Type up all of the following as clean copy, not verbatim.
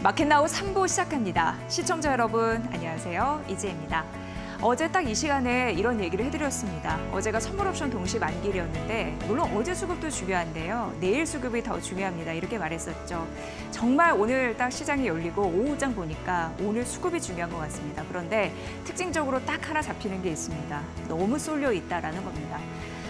마켓나우 3부 시작합니다. 시청자 여러분, 안녕하세요. 이지혜입니다. 어제 딱 이 시간에 이런 얘기를 해드렸습니다. 어제가 선물 옵션 동시 만기일이었는데 물론 어제 수급도 중요한데요. 내일 수급이 더 중요합니다. 이렇게 말했었죠. 정말 오늘 딱 시장이 열리고 오후장 보니까 오늘 수급이 중요한 것 같습니다. 그런데 특징적으로 딱 하나 잡히는 게 있습니다. 너무 쏠려 있다라는 겁니다.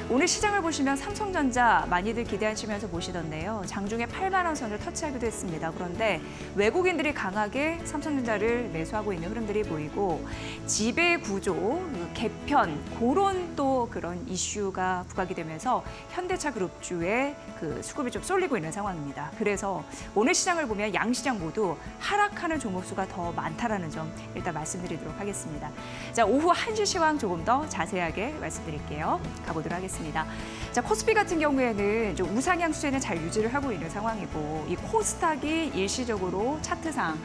오늘 시장을 보시면 삼성전자 많이들 기대하시면서 보시던데요. 장중에 8만 원 선을 터치하기도 했습니다. 그런데 외국인들이 강하게 삼성전자를 매수하고 있는 흐름들이 보이고 지배 구조, 개편, 그런 또 그런 이슈가 부각이 되면서 현대차 그룹주의 그 수급이 좀 쏠리고 있는 상황입니다. 그래서 오늘 시장을 보면 양시장 모두 하락하는 종목수가 더 많다라는 점 일단 말씀드리도록 하겠습니다. 자, 오후 1시 시황 조금 더 자세하게 말씀드릴게요. 가보도록 하겠습니다. 자, 코스피 같은 경우에는 좀 우상향 추세는 잘 유지를 하고 있는 상황이고 이 코스닥이 일시적으로 차트상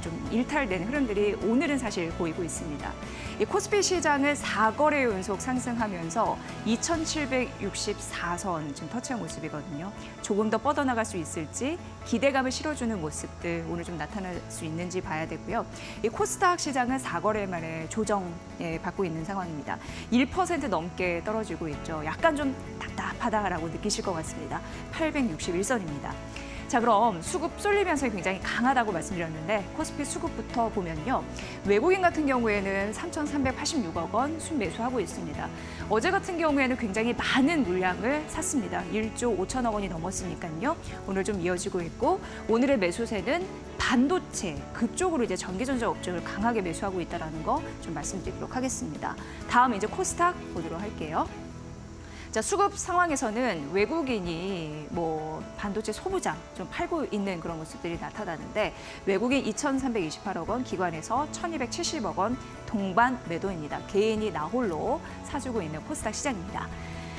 좀 일탈되는 흐름들이 오늘은 사실 보이고 있습니다. 이 코스피 시장은 4거래 연속 상승하면서 2,764선 지금 터치한 모습이거든요. 조금 더 뻗어나갈 수 있을지 기대감을 실어주는 모습들 오늘 좀 나타날 수 있는지 봐야 되고요. 이 코스닥 시장은 4거래 만에 조정 받고 있는 상황입니다. 1% 넘게 떨어지고 있죠. 약간 좀 답답하다라고 느끼실 것 같습니다. 861선입니다. 자, 그럼 수급 쏠리면서 굉장히 강하다고 말씀드렸는데 코스피 수급부터 보면요. 외국인 같은 경우에는 3,386억 원 순매수하고 있습니다. 어제 같은 경우에는 굉장히 많은 물량을 샀습니다. 1조 5천억 원이 넘었으니까요. 오늘 좀 이어지고 있고 오늘의 매수세는 반도체 그쪽으로 이제 전기전자 업종을 강하게 매수하고 있다는 거 좀 말씀드리도록 하겠습니다. 다음 이제 코스닥 보도록 할게요. 자, 수급 상황에서는 외국인이 뭐 반도체 소부장 좀 팔고 있는 그런 모습들이 나타나는데 외국인 2,328억 원, 기관에서 1,270억 원 동반 매도입니다. 개인이 나홀로 사주고 있는 코스닥 시장입니다.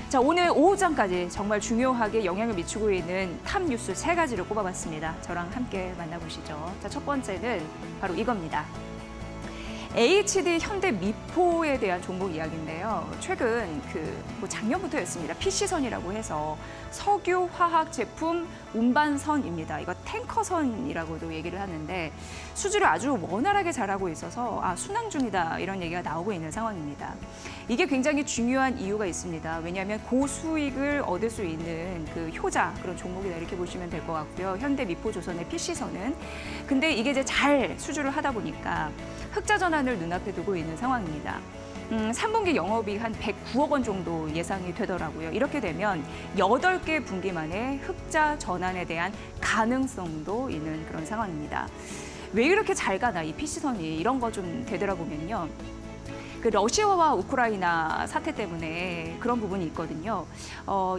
자, 오늘 오후장까지 정말 중요하게 영향을 미치고 있는 탑 뉴스 3가지를 꼽아봤습니다. 저랑 함께 만나보시죠. 자, 첫 번째는 바로 이겁니다. HD 현대미포에 대한 종목 이야기인데요. 최근 뭐 작년부터였습니다. PC선이라고 해서 석유 화학 제품 운반선입니다. 이거 탱커선이라고도 얘기를 하는데 수주를 아주 원활하게 잘하고 있어서 순항 중이다 이런 얘기가 나오고 있는 상황입니다. 이게 굉장히 중요한 이유가 있습니다. 왜냐하면 고수익을 얻을 수 있는 그 효자 그런 종목이다 이렇게 보시면 될 것 같고요. 현대미포조선의 PC선은 근데 이게 이제 잘 수주를 하다 보니까 흑자 전환을 눈앞에 두고 있는 상황입니다. 3분기 영업이익 한 109억 원 정도 예상이 되더라고요. 이렇게 되면 8개 분기 만에 흑자 전환에 대한 가능성도 있는 그런 상황입니다. 왜 이렇게 잘 가나 이 PC선이 이런 거 좀 되돌아보면요. 그 러시아와 우크라이나 사태 때문에 그런 부분이 있거든요.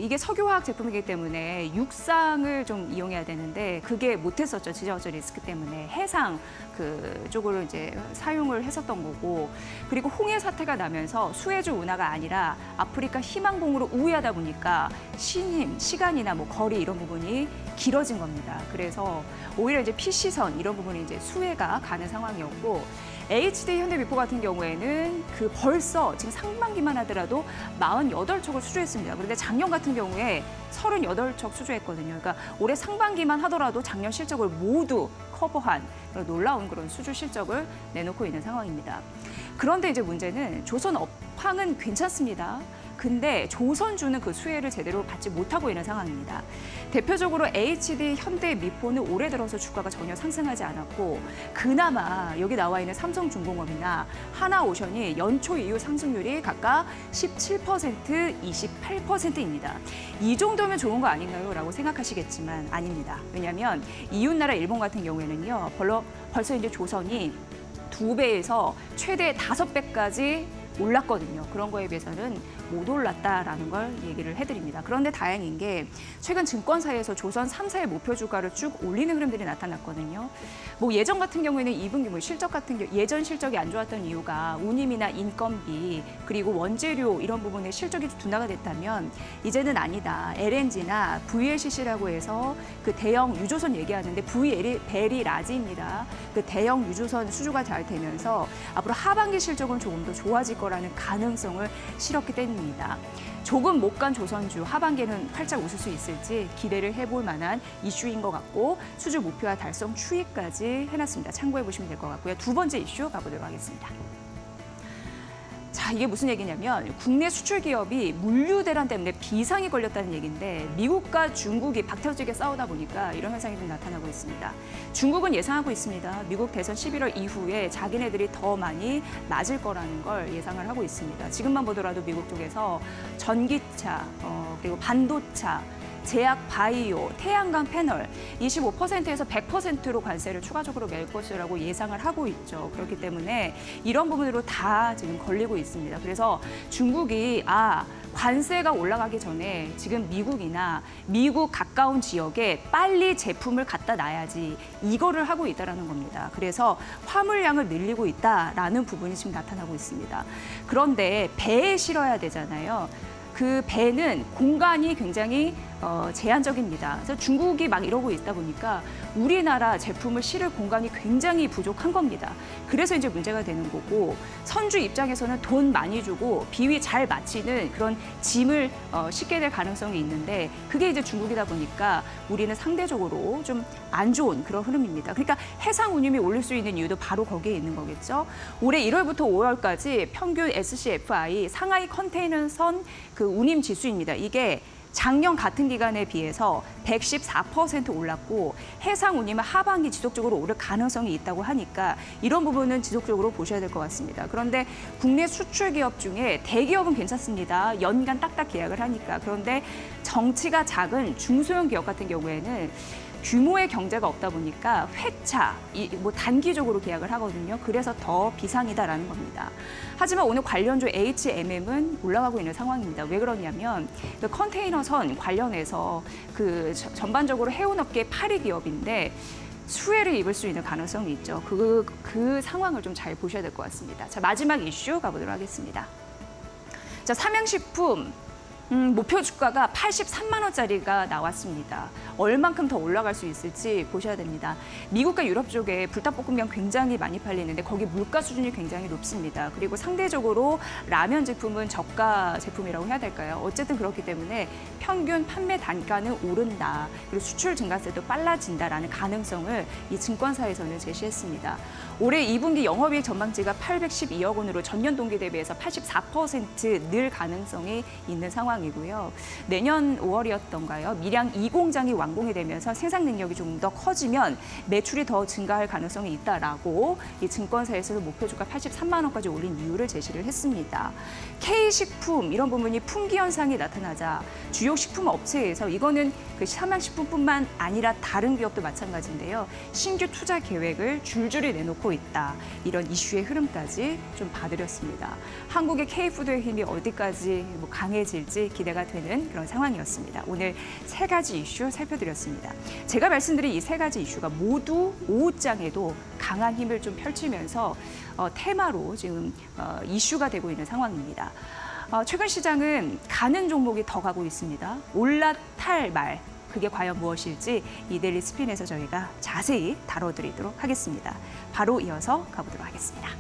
이게 석유화학 제품이기 때문에 육상을 좀 이용해야 되는데 그게 못했었죠. 지정학적 리스크 때문에 해상 그쪽으로 이제 사용을 했었던 거고 그리고 홍해 사태가 나면서 수에즈 운하가 아니라 아프리카 희망봉으로 우회하다 보니까 시간이나 뭐 거리 이런 부분이 길어진 겁니다. 그래서 오히려 이제 PC선 이런 부분이 이제 수혜가 가는 상황이었고. HD 현대미포 같은 경우에는 벌써 지금 상반기만 하더라도 48척을 수주했습니다. 그런데 작년 같은 경우에 38척 수주했거든요. 그러니까 올해 상반기만 하더라도 작년 실적을 모두 커버한 그런 놀라운 그런 수주 실적을 내놓고 있는 상황입니다. 그런데 이제 문제는 조선 업황은 괜찮습니다. 근데 조선주는 그 수혜를 제대로 받지 못하고 있는 상황입니다. 대표적으로 HD 현대미포는 올해 들어서 주가가 전혀 상승하지 않았고 그나마 여기 나와 있는 삼성중공업이나 하나오션이 연초 이후 상승률이 각각 17%, 28%입니다. 이 정도면 좋은 거 아닌가요? 라고 생각하시겠지만 아닙니다. 왜냐하면 이웃나라 일본 같은 경우에는요. 벌써 이제 조선이 2배에서 최대 5배까지 올랐거든요. 그런 거에 비해서는 못 올랐다라는 걸 얘기를 해드립니다. 그런데 다행인 게 최근 증권사에서 조선 3사의 목표 주가를 쭉 올리는 흐름들이 나타났거든요. 뭐 예전 같은 경우에는 2분기 뭐 실적 같은 경우 예전 실적이 안 좋았던 이유가 운임이나 인건비 그리고 원재료 이런 부분에 실적이 둔화가 됐다면 이제는 아니다. LNG나 VLCC라고 해서 그 대형 유조선 얘기하는데 VL이 라지입니다. 그 대형 유조선 수주가 잘 되면서 앞으로 하반기 실적은 조금 더 좋아질 거라는 가능성을 실었기 때문입니다. 상황입니다. 조금 못 간 조선주 하반기에는 활짝 웃을 수 있을지 기대를 해볼 만한 이슈인 것 같고 수주 목표와 달성 추이까지 해놨습니다. 참고해 보시면 될 것 같고요. 두 번째 이슈 가보도록 하겠습니다. 자, 이게 무슨 얘기냐면 국내 수출 기업이 물류 대란 때문에 비상이 걸렸다는 얘기인데 미국과 중국이 박터지게 싸우다 보니까 이런 현상이 좀 나타나고 있습니다. 중국은 예상하고 있습니다. 미국 대선 11월 이후에 자기네들이 더 많이 맞을 거라는 걸 예상을 하고 있습니다. 지금만 보더라도 미국 쪽에서 전기차, 그리고 반도차, 제약 바이오, 태양광 패널 25%에서 100%로 관세를 추가적으로 낼 것이라고 예상을 하고 있죠. 그렇기 때문에 이런 부분으로 다 지금 걸리고 있습니다. 그래서 중국이 관세가 올라가기 전에 지금 미국이나 미국 가까운 지역에 빨리 제품을 갖다 놔야지 이거를 하고 있다는 겁니다. 그래서 화물량을 늘리고 있다라는 부분이 지금 나타나고 있습니다. 그런데 배에 실어야 되잖아요. 그 배는 공간이 굉장히 제한적입니다. 그래서 중국이 막 이러고 있다 보니까 우리나라 제품을 실을 공간이 굉장히 부족한 겁니다. 그래서 이제 문제가 되는 거고 선주 입장에서는 돈 많이 주고 비위 잘 맞히는 그런 짐을 싣게 될 가능성이 있는데 그게 이제 중국이다 보니까 우리는 상대적으로 좀 안 좋은 그런 흐름입니다. 그러니까 해상 운임이 올릴 수 있는 이유도 바로 거기에 있는 거겠죠. 올해 1월부터 5월까지 평균 SCFI 상하이 컨테이너선 그 운임 지수입니다. 이게 작년 같은 기간에 비해서 114% 올랐고 해상 운임은 하반기 지속적으로 오를 가능성이 있다고 하니까 이런 부분은 지속적으로 보셔야 될 것 같습니다. 그런데 국내 수출 기업 중에 대기업은 괜찮습니다. 연간 딱딱 계약을 하니까. 그런데 정치가 작은 중소형 기업 같은 경우에는 규모의 경제가 없다 보니까 회차, 단기적으로 계약을 하거든요. 그래서 더 비상이다라는 겁니다. 하지만 오늘 관련주 HMM은 올라가고 있는 상황입니다. 왜 그러냐면 그 컨테이너선 관련해서 그 전반적으로 해운업계 8위 기업인데 수혜를 입을 수 있는 가능성이 있죠. 그 상황을 좀 잘 보셔야 될 것 같습니다. 자, 마지막 이슈 가보도록 하겠습니다. 자, 삼양식품. 목표 주가가 83만 원짜리가 나왔습니다. 얼만큼 더 올라갈 수 있을지 보셔야 됩니다. 미국과 유럽 쪽에 불닭볶음면 굉장히 많이 팔리는데 거기 물가 수준이 굉장히 높습니다. 그리고 상대적으로 라면 제품은 저가 제품이라고 해야 될까요? 어쨌든 그렇기 때문에 평균 판매 단가는 오른다. 그리고 수출 증가세도 빨라진다라는 가능성을 이 증권사에서는 제시했습니다. 올해 2분기 영업이익 전망치가 812억 원으로 전년 동기 대비해서 84%늘 가능성이 있는 상황이고요. 내년 5월이었던가요? 밀양 2공장이 완공이 되면서 생산 능력이 조금 더 커지면 매출이 더 증가할 가능성이 있다라고 이 증권사에서는 목표 주가 83만 원까지 올린 이유를 제시를 했습니다. K식품 이런 부분이 품귀 현상이 나타나자 주요 식품 업체에서 이거는 그 삼양식품뿐만 아니라 다른 기업도 마찬가지인데요. 신규 투자 계획을 줄줄이 내놓고 있다. 이런 이슈의 흐름까지 좀 봐드렸습니다. 한국의 K푸드의 힘이 어디까지 강해질지 기대가 되는 그런 상황이었습니다. 오늘 세 가지 이슈 살펴드렸습니다. 제가 말씀드린 이 세 가지 이슈가 모두 오후장에도 강한 힘을 좀 펼치면서 테마로 지금 이슈가 되고 있는 상황입니다. 최근 시장은 가는 종목이 더 가고 있습니다. 올라탈 말. 그게 과연 무엇일지 이데일리 스핀에서 저희가 자세히 다뤄드리도록 하겠습니다. 바로 이어서 가보도록 하겠습니다.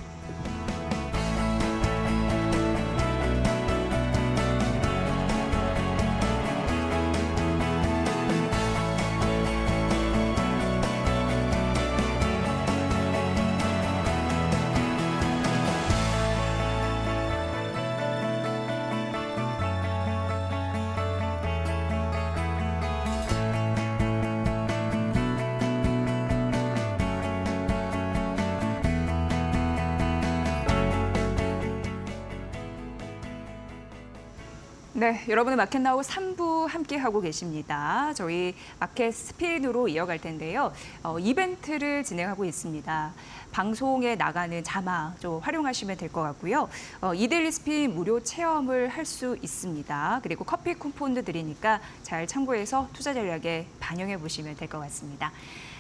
네, 여러분의 마켓 나우 3부 함께하고 계십니다. 저희 마켓 스피드로 이어갈 텐데요. 이벤트를 진행하고 있습니다. 방송에 나가는 자막 좀 활용하시면 될 것 같고요. 이데일리 스핀 무료 체험을 할 수 있습니다. 그리고 커피 쿠폰도 드리니까 잘 참고해서 투자 전략에 반영해 보시면 될 것 같습니다.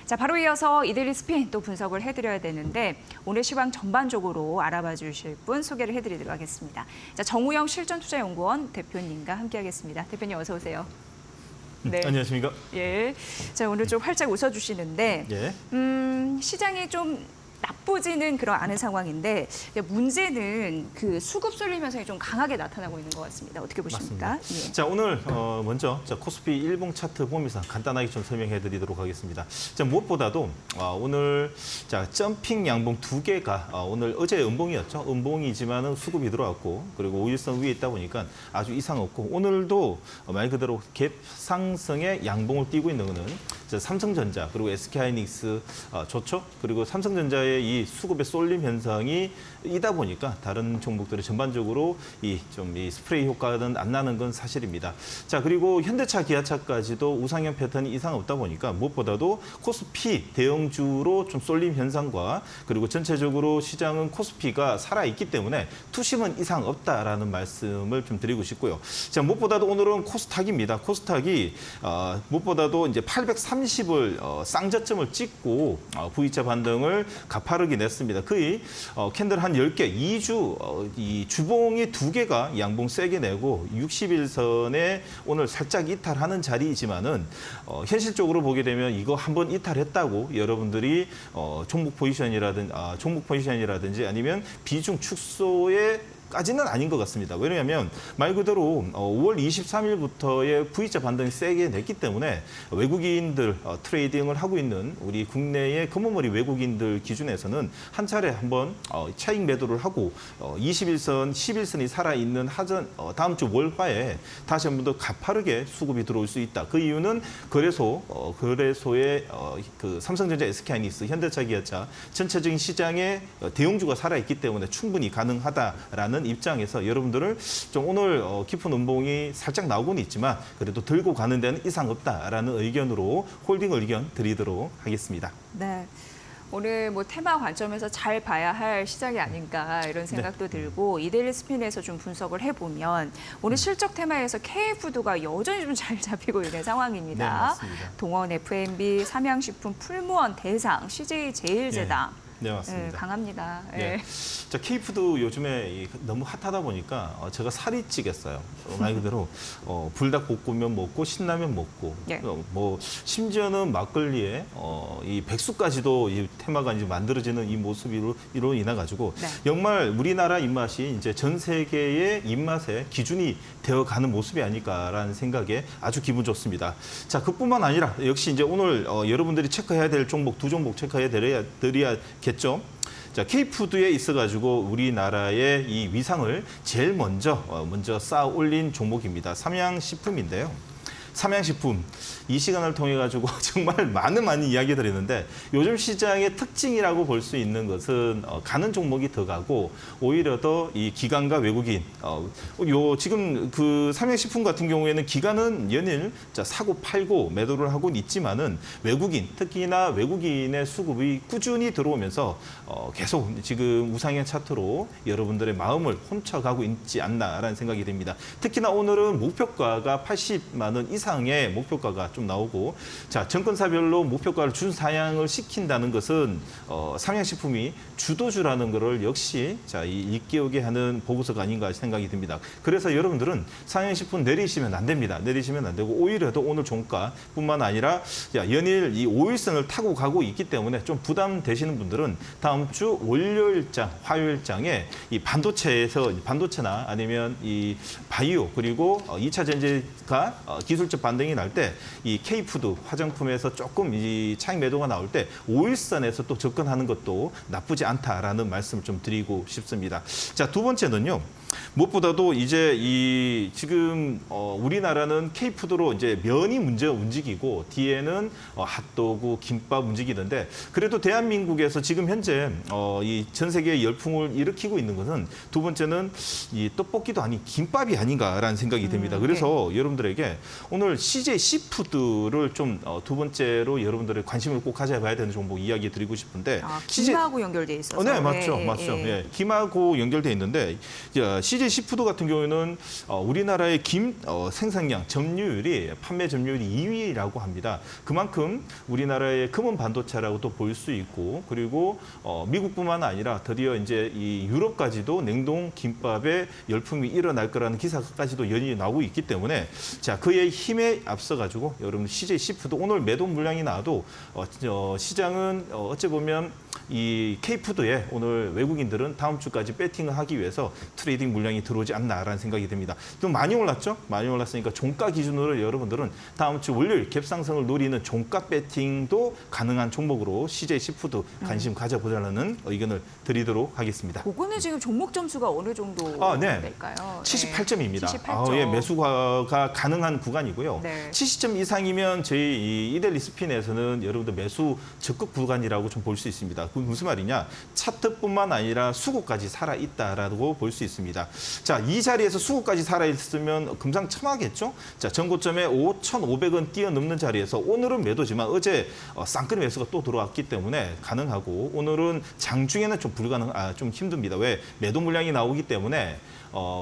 자, 바로 이어서 이데일리 스핀 또 분석을 해드려야 되는데 오늘 시황 전반적으로 알아봐 주실 분 소개를 해드리도록 하겠습니다. 자, 정우영 실전투자연구원 대표님과 함께하겠습니다. 대표님 어서 오세요. 네. 안녕하십니까? 예. 자, 오늘 좀 활짝 웃어주시는데 예. 시장이 좀 나쁘지는 그런 않은 상황인데 문제는 그 수급 쏠림 현상이 좀 강하게 나타나고 있는 것 같습니다. 어떻게 보십니까? 예. 자, 오늘 먼저 코스피 일봉 차트 보면서 간단하게 좀 설명해드리도록 하겠습니다. 자, 무엇보다도 오늘 점핑 양봉 두 개가 오늘 어제 음봉이었죠. 음봉이지만은 수급이 들어왔고 그리고 5일선 위에 있다 보니까 아주 이상 없고 오늘도 말 그대로 갭 상승의 양봉을 띄고 있는 거는 삼성전자 그리고 SK하이닉스 좋죠. 그리고 삼성전자의 이 수급의 쏠림 현상이 이다 보니까 다른 종목들이 전반적으로 이 스프레이 효과는 안 나는 건 사실입니다. 자, 그리고 현대차, 기아차까지도 우상향 패턴이 이상 없다 보니까 무엇보다도 코스피 대형주로 좀 쏠림 현상과 그리고 전체적으로 시장은 코스피가 살아있기 때문에 투심은 이상 없다라는 말씀을 좀 드리고 싶고요. 자, 무엇보다도 오늘은 코스닥입니다. 코스닥이 무엇보다도 이제 830을 쌍저점을 찍고 V자 반등을 가파르게 냈습니다. 거의 캔들 한 10개, 2주 이 주봉이 2개가 양봉 세게 내고 60일선에 오늘 살짝 이탈하는 자리이지만은 현실적으로 보게 되면 이거 한번 이탈했다고 여러분들이 종목 포지션이라든지 아니면 비중 축소에 까지는 아닌 것 같습니다. 왜냐하면 말 그대로 5월 23일부터의 V자 반등이 세게 냈기 때문에 외국인들 트레이딩을 하고 있는 우리 국내의 검은머리 외국인들 기준에서는 한 차례 한번 차익 매도를 하고 21선, 11선이 살아있는 다음 주 월화에 다시 한번 더 가파르게 수급이 들어올 수 있다. 그 이유는 거래소의 그 삼성전자, SK하이닉스, 현대차, 기아차 전체적인 시장에 대형주가 살아있기 때문에 충분히 가능하다라는 입장에서 여러분들을 좀 오늘 깊은 음봉이 살짝 나오고는 있지만 그래도 들고 가는 데는 이상 없다라는 의견으로 홀딩 의견 드리도록 하겠습니다. 네. 오늘 테마 관점에서 잘 봐야 할 시장이 아닌가 이런 생각도 들고 이데일리 스핀에서 좀 분석을 해보면 오늘 실적 테마에서 KF도가 여전히 좀 잘 잡히고 있는 상황입니다. 네, 맞습니다. 동원 F&B, 삼양식품, 풀무원, 대상, CJ 제일제당. 네, 맞습니다. 네, 강합니다. 네. 네. 자, 케이푸드 요즘에 너무 핫하다 보니까 제가 살이 찌겠어요. 말 그대로 불닭볶음면 먹고 신라면 먹고 네. 뭐 심지어는 막걸리에 이 백수까지도 이 테마가 이제 만들어지는 이 모습으로 인해 가지고 네. 정말 우리나라 입맛이 이제 전 세계의 입맛의 기준이 되어가는 모습이 아닐까라는 생각에 아주 기분 좋습니다. 자, 그뿐만 아니라 역시 이제 오늘 여러분들이 체크해야 될 종목 두 종목 체크해 드려야겠죠. 자, K푸드에 있어가지고 우리나라의 이 위상을 제일 먼저 쌓아 올린 종목입니다. 삼양식품인데요. 삼양식품 이 시간을 통해 가지고 정말 많은 이야기 드리는데 요즘 시장의 특징이라고 볼 수 있는 것은 가는 종목이 더 가고 오히려 더 이 기관과 외국인 지금 그 삼양식품 같은 경우에는 기관은 연일 사고 팔고 매도를 하고 있지만은 외국인 특히나 외국인의 수급이 꾸준히 들어오면서 계속 지금 우상향 차트로 여러분들의 마음을 훔쳐가고 있지 않나라는 생각이 듭니다. 특히나 오늘은 목표가가 80만 원 이상의 목표가가 좀 나오고 자, 증권사별로 목표가를 준상향을 시킨다는 것은 삼양식품이 주도주라는 것을 역시 일깨우게 하는 보고서가 아닌가 생각이 듭니다. 그래서 여러분들은 삼양식품 내리시면 안 됩니다. 내리시면 안 되고 오히려 더 오늘 종가뿐만 아니라 연일 이 5일선을 타고 가고 있기 때문에 좀 부담되시는 분들은 다음 주 월요일장, 화요일장에 이 반도체나 아니면 이 바이오 그리고 2차 전지가 기술적 반등이 날 때 이 K푸드 화장품에서 조금 이 차익 매도가 나올 때 5일선에서 또 접근하는 것도 나쁘지 않다라는 말씀을 좀 드리고 싶습니다. 자, 두 번째는요. 무엇보다도 이제 지금 우리나라는 K푸드로 이제 면이 먼저 움직이고 뒤에는 핫도그, 김밥 움직이는데 그래도 대한민국에서 지금 현재 이 전 세계의 열풍을 일으키고 있는 것은 두 번째는 이 떡볶이도 아닌 김밥이 아닌가라는 생각이 듭니다. 그래서 네. 여러분들에게 오늘 CJ 시푸드를 좀 두 번째로 여러분들의 관심을 꼭 가져봐야 되는 종목 이야기 드리고 싶은데 김하고 연결돼 있어서 네, 맞죠. 예. 김하고 연결돼 있는데 CJ 시푸드 같은 경우에는 우리나라의 김 생산량 점유율이 판매 점유율이 2위라고 합니다. 그만큼 우리나라의 금은 반도체라고도 볼 수 있고 그리고 미국뿐만 아니라 드디어 이제 이 유럽까지도 냉동 김밥의 열풍이 일어날 거라는 기사까지도 연이 나오고 있기 때문에 자, 그의 힘에 앞서 가지고 여러분 CJ 시푸드 오늘 매도 물량이 나와도 시장은 어찌 보면 이 K푸드에 오늘 외국인들은 다음 주까지 배팅을 하기 위해서 트레이딩 물량이 들어오지 않나라는 생각이 듭니다. 좀 많이 올랐죠? 많이 올랐으니까 종가 기준으로 여러분들은 다음 주 월요일 갭상승을 노리는 종가 배팅도 가능한 종목으로 CJ 시푸드 관심 가져보자는 의견을 드리도록 하겠습니다. 그거는 지금 종목 점수가 어느 정도 네. 될까요? 78점입니다. 78점. 예, 매수가 가능한 구간이고요. 네. 70점 이상이면 저희 이 이델리 스핀에서는 여러분들 매수 적극 구간이라고 좀 볼 수 있습니다. 그 무슨 말이냐? 차트뿐만 아니라 수급까지 살아있다라고 볼 수 있습니다. 자, 이 자리에서 수급까지 살아있으면 금상첨화겠죠? 자, 전고점에 5,500원 뛰어넘는 자리에서 오늘은 매도지만 어제 쌍끌이 매수가 또 들어왔기 때문에 가능하고 오늘은 장중에는 좀 좀 힘듭니다. 왜? 매도 물량이 나오기 때문에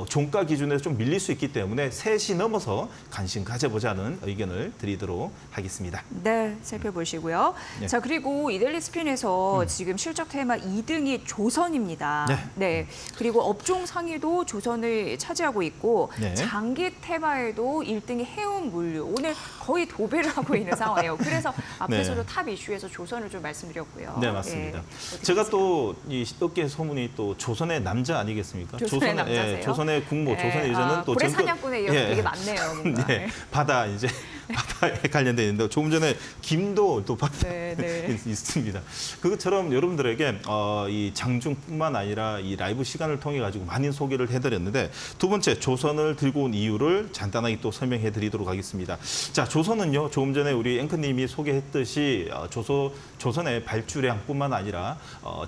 종가 기준에서 좀 밀릴 수 있기 때문에 3시 넘어서 관심 가져보자는 의견을 드리도록 하겠습니다. 네, 살펴보시고요. 네. 자, 그리고 이델리 스핀에서 지금 실적 테마 2등이 조선입니다. 네. 네. 그리고 업종 상위도 조선을 차지하고 있고 네. 장기 테마에도 1등이 해운 물류. 오늘 거의 도배를 하고 있는 상황이에요. 그래서 앞에서도 네. 탑 이슈에서 조선을 좀 말씀드렸고요. 네, 맞습니다. 어떻게 제가 보세요? 또 이 업계 소문이 또 조선의 남자 아니겠습니까? 조선의 남자세요? 조선의 국모, 네. 조선의 여자는 또 고래 전투- 사냥꾼에 이어서 예. 되게 많네요. 뭔가. 네, 바다에 관련돼 있는데 조금 전에 김도 또 바다에 네, 네. 있습니다. 그것처럼 여러분들에게 이 장중뿐만 아니라 이 라이브 시간을 통해 가지고 많은 소개를 해드렸는데 두 번째 조선을 들고 온 이유를 간단하게 또 설명해드리도록 하겠습니다. 자, 조선은요 조금 전에 우리 앵커님이 소개했듯이 조선의 발주량뿐만 아니라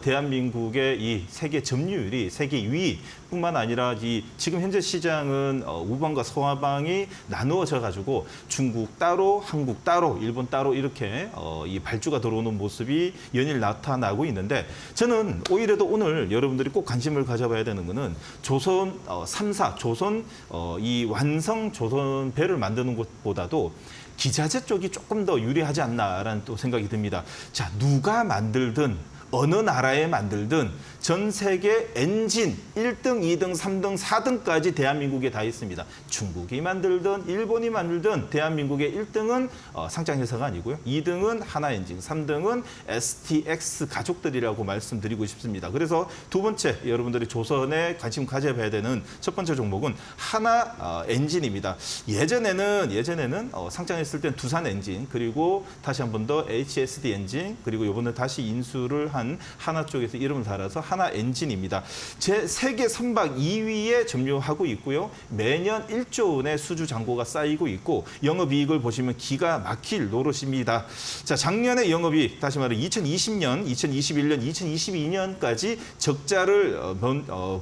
대한민국의 이 세계 점유율이 세계 2위뿐만 아니라 이 지금 현재 시장은 우방과 서방이 나누어져 가지고 중국 따로, 한국 따로, 일본 따로 이렇게 이 발주가 들어오는 모습이 연일 나타나고 있는데 저는 오히려도 오늘 여러분들이 꼭 관심을 가져봐야 되는 거는 조선 3사, 조선 이 완성 조선 배를 만드는 것보다도 기자재 쪽이 조금 더 유리하지 않나라는 또 생각이 듭니다. 자, 누가 만들든 어느 나라에 만들든 전 세계 엔진 1등, 2등, 3등, 4등까지 대한민국에 다 있습니다. 중국이 만들든 일본이 만들든 대한민국의 1등은 상장회사가 아니고요. 2등은 하나엔진, 3등은 STX 가족들이라고 말씀드리고 싶습니다. 그래서 두 번째 여러분들이 조선에 관심 가져봐야 되는 첫 번째 종목은 하나엔진입니다. 예전에는 상장했을 땐 두산엔진 그리고 다시 한 번 더 HSD 엔진 그리고 이번에 다시 인수를 한 하나 쪽에서 이름을 달아서 하나엔진입니다. 세계 선박 2위에 점유하고 있고요. 매년 1조 원의 수주 잔고가 쌓이고 있고 영업이익을 보시면 기가 막힐 노릇입니다. 자, 작년에 영업이익 다시 말해 2020년, 2021년, 2022년까지 적자를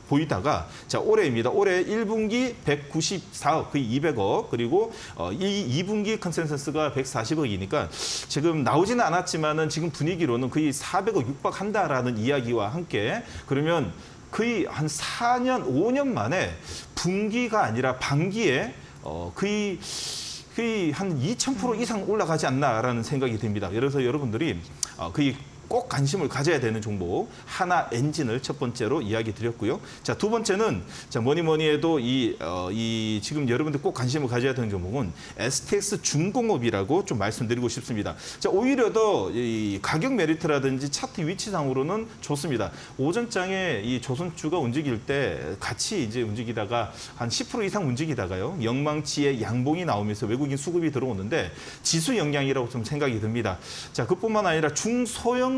보이다가 자, 올해입니다. 올해 1분기 194억, 거의 200억 그리고 이 2분기 컨센서스가 140억이니까 지금 나오지는 않았지만은 지금 분위기로는 거의 400억 육박한다라는 이야기와 함께 그러면 거의 한 4년, 5년 만에 분기가 아니라 반기에 거의 한 2000% 이상 올라가지 않나라는 생각이 듭니다. 그래서 여러분들이 거의 꼭 관심을 가져야 되는 종목 하나엔진을 첫 번째로 이야기 드렸고요. 자, 두 번째는 자, 뭐니 해도 이 지금 여러분들 꼭 관심을 가져야 되는 종목은 STX 중공업이라고 좀 말씀드리고 싶습니다. 자, 오히려 더 이 가격 메리트라든지 차트 위치상으로는 좋습니다. 오전장에 이 조선주가 움직일 때 같이 이제 움직이다가 한 10% 이상 움직이다가요. 영망치에 양봉이 나오면서 외국인 수급이 들어오는데 지수 영향이라고 좀 생각이 듭니다. 자, 그뿐만 아니라 중소형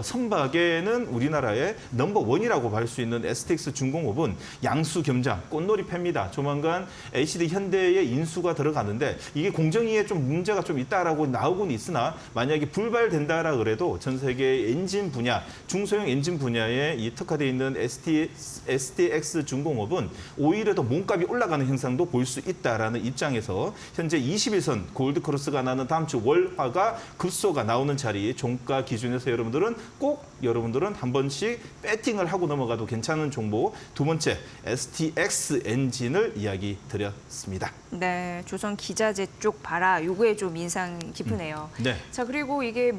선박에는 우리나라의 넘버원이라고 볼 수 있는 STX 중공업은 양수 겸장, 꽃놀이 팹니다. 조만간 HD 현대의 인수가 들어가는데 이게 공정위에 좀 문제가 좀 있다라고 나오곤 있으나 만약에 불발된다라 그래도 전 세계 엔진 분야, 중소형 엔진 분야에 이 특화되어 있는 STX 중공업은 오히려 더 몸값이 올라가는 현상도 볼 수 있다라는 입장에서 현재 21선 골드크로스가 나는 다음 주 월화가 급소가 나오는 자리 종가 기준에 그래서 여러분들은 한 번씩 배팅을 하고 넘어가도 괜찮은 종목 두 번째 STX 엔진을 이야기 드렸습니다. 네, 조선 기자재 쪽 봐라. 요거에 좀 인상 깊으네요. 네. 자, 그리고 이게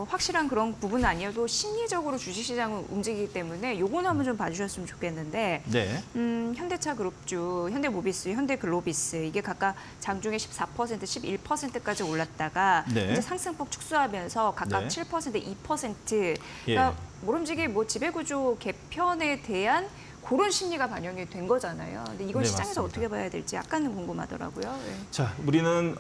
확실한 그런 부분은 아니어도 심리적으로 주식시장을 움직이기 때문에 요거는 한번 좀 봐주셨으면 좋겠는데 네. 현대차 그룹주, 현대모비스, 현대글로비스 이게 각각 장중에 14%, 11%까지 올랐다가 네. 이제 상승폭 축소하면서 각각 네. 7, 7%, 2%. 예. 그러니까 모름지기 뭐 지배구조 개편에 대한 그런 심리가 반영이 된 거잖아요. 근데 이걸 네, 시장에서 맞습니다. 어떻게 봐야 될지 약간은 궁금하더라고요. 네. 자, 우리는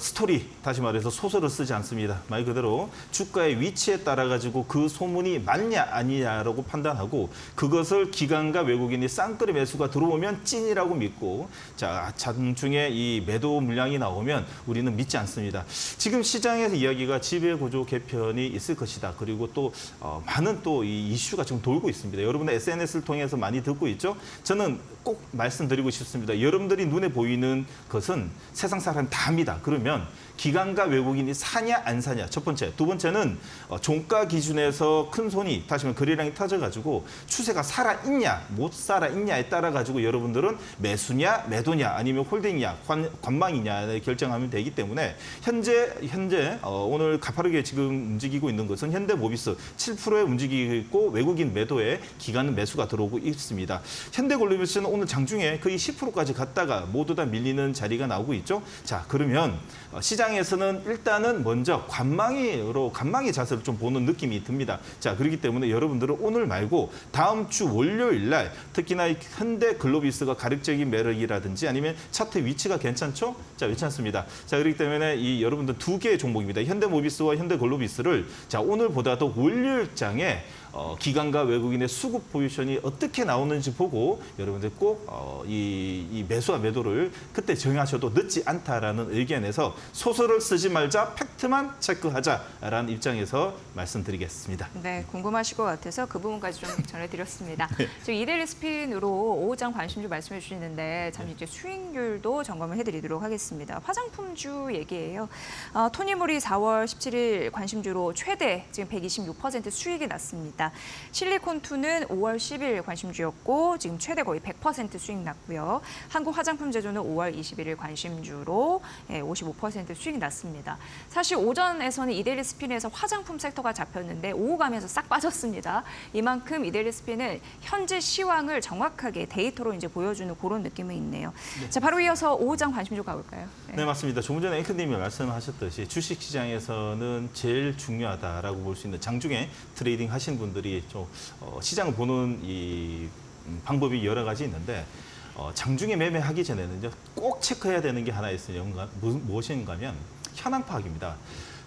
스토리, 다시 말해서 소설을 쓰지 않습니다. 말 그대로 주가의 위치에 따라 가지고 그 소문이 맞냐 아니냐라고 판단하고 그것을 기관과 외국인이 쌍끌이 매수가 들어오면 찐이라고 믿고 자, 장중에 이 매도 물량이 나오면 우리는 믿지 않습니다. 지금 시장에서 이야기가 지배구조 개편이 있을 것이다. 그리고 또 많은 또 이 이슈가 지금 돌고 있습니다. 여러분은 SNS를 통해서 많이 듣고 있죠. 저는 꼭 말씀드리고 싶습니다. 여러분들이 눈에 보이는 것은 세상 사람 다 합니다. 그러면 기관과 외국인이 사냐 안 사냐 첫 번째. 두 번째는 종가 기준에서 큰 손이 다시 말해 거래량이 터져가지고 추세가 살아있냐 못 살아있냐에 따라 가지고 여러분들은 매수냐 매도냐 아니면 홀딩이냐 관망이냐 결정하면 되기 때문에 현재 오늘 가파르게 지금 움직이고 있는 것은 현대모비스 7%에 움직이고 있고 외국인 매도에 기관 매수가 들어오고 있습니다. 현대글로비스는 오늘 장중에 거의 10%까지 갔다가 모두 다 밀리는 자리가 나오고 있죠. 자, 그러면 시장에서는 일단은 먼저 관망의 자세를 좀 보는 느낌이 듭니다. 자, 그렇기 때문에 여러분들은 오늘 말고 다음 주 월요일 날 특히나 현대글로비스가 가격적인 매력이라든지 아니면 차트 위치가 괜찮죠? 자, 괜찮습니다. 자, 그렇기 때문에 이 여러분들 두 개의 종목입니다. 현대모비스와 현대글로비스를 자, 오늘보다도 월요일장에 기관과 외국인의 수급 포지션이 어떻게 나오는지 보고 여러분들 꼭 이 매수와 매도를 그때 정하셔도 늦지 않다라는 의견에서 소설을 쓰지 말자 팩트만 체크하자라는 입장에서 말씀드리겠습니다. 네, 궁금하실 것 같아서 그 부분까지 좀 전해드렸습니다. 지금 이데일리 스핀으로 오후장 관심주 말씀해 주시는데 잠시 이제 수익률도 점검을 해드리도록 하겠습니다. 화장품주 얘기예요. 토니모리 4월 17일 관심주로 최대 지금 126% 수익이 났습니다. 실리콘2는 5월 10일 관심주였고 지금 최대 거의 100% 수익 났고요. 한국화장품제조는 5월 21일 관심주로 55% 수익이 났습니다. 사실 오전에서는 이데일리 스핀에서 화장품 섹터가 잡혔는데 오후 가면서 싹 빠졌습니다. 이만큼 이데일리 스핀은 현재 시황을 정확하게 데이터로 이제 보여주는 그런 느낌이 있네요. 네. 자, 바로 이어서 오후장 관심주 가볼까요? 네, 맞습니다. 조금 전에 앵커님이 말씀하셨듯이 주식시장에서는 제일 중요하다라고 볼 수 있는 장중에 트레이딩 하신 분들이 좀 시장을 보는 이 방법이 여러 가지 있는데 장중에 매매하기 전에는요 꼭 체크해야 되는 게 하나 있어요. 무엇인가 하면 현황 파악입니다.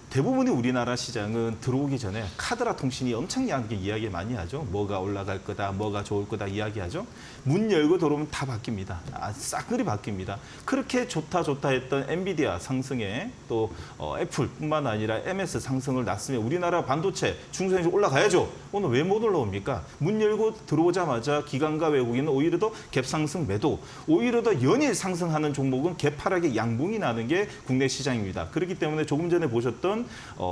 대부분의 우리나라 시장은 들어오기 전에 카드라 통신이 엄청나게 이야기 많이 하죠. 뭐가 올라갈 거다, 뭐가 좋을 거다 이야기하죠. 문 열고 들어오면 다 바뀝니다. 싹그리 바뀝니다. 그렇게 좋다 했던 엔비디아 상승에 또 애플뿐만 아니라 MS 상승을 났으면 우리나라 반도체 중소형주 올라가야죠. 오늘 왜 못 올라옵니까? 문 열고 들어오자마자 기관과 외국인은 오히려 더 갭상승 매도, 오히려 더 연일 상승하는 종목은 개파락의 양봉이 나는 게 국내 시장입니다. 그렇기 때문에 조금 전에 보셨던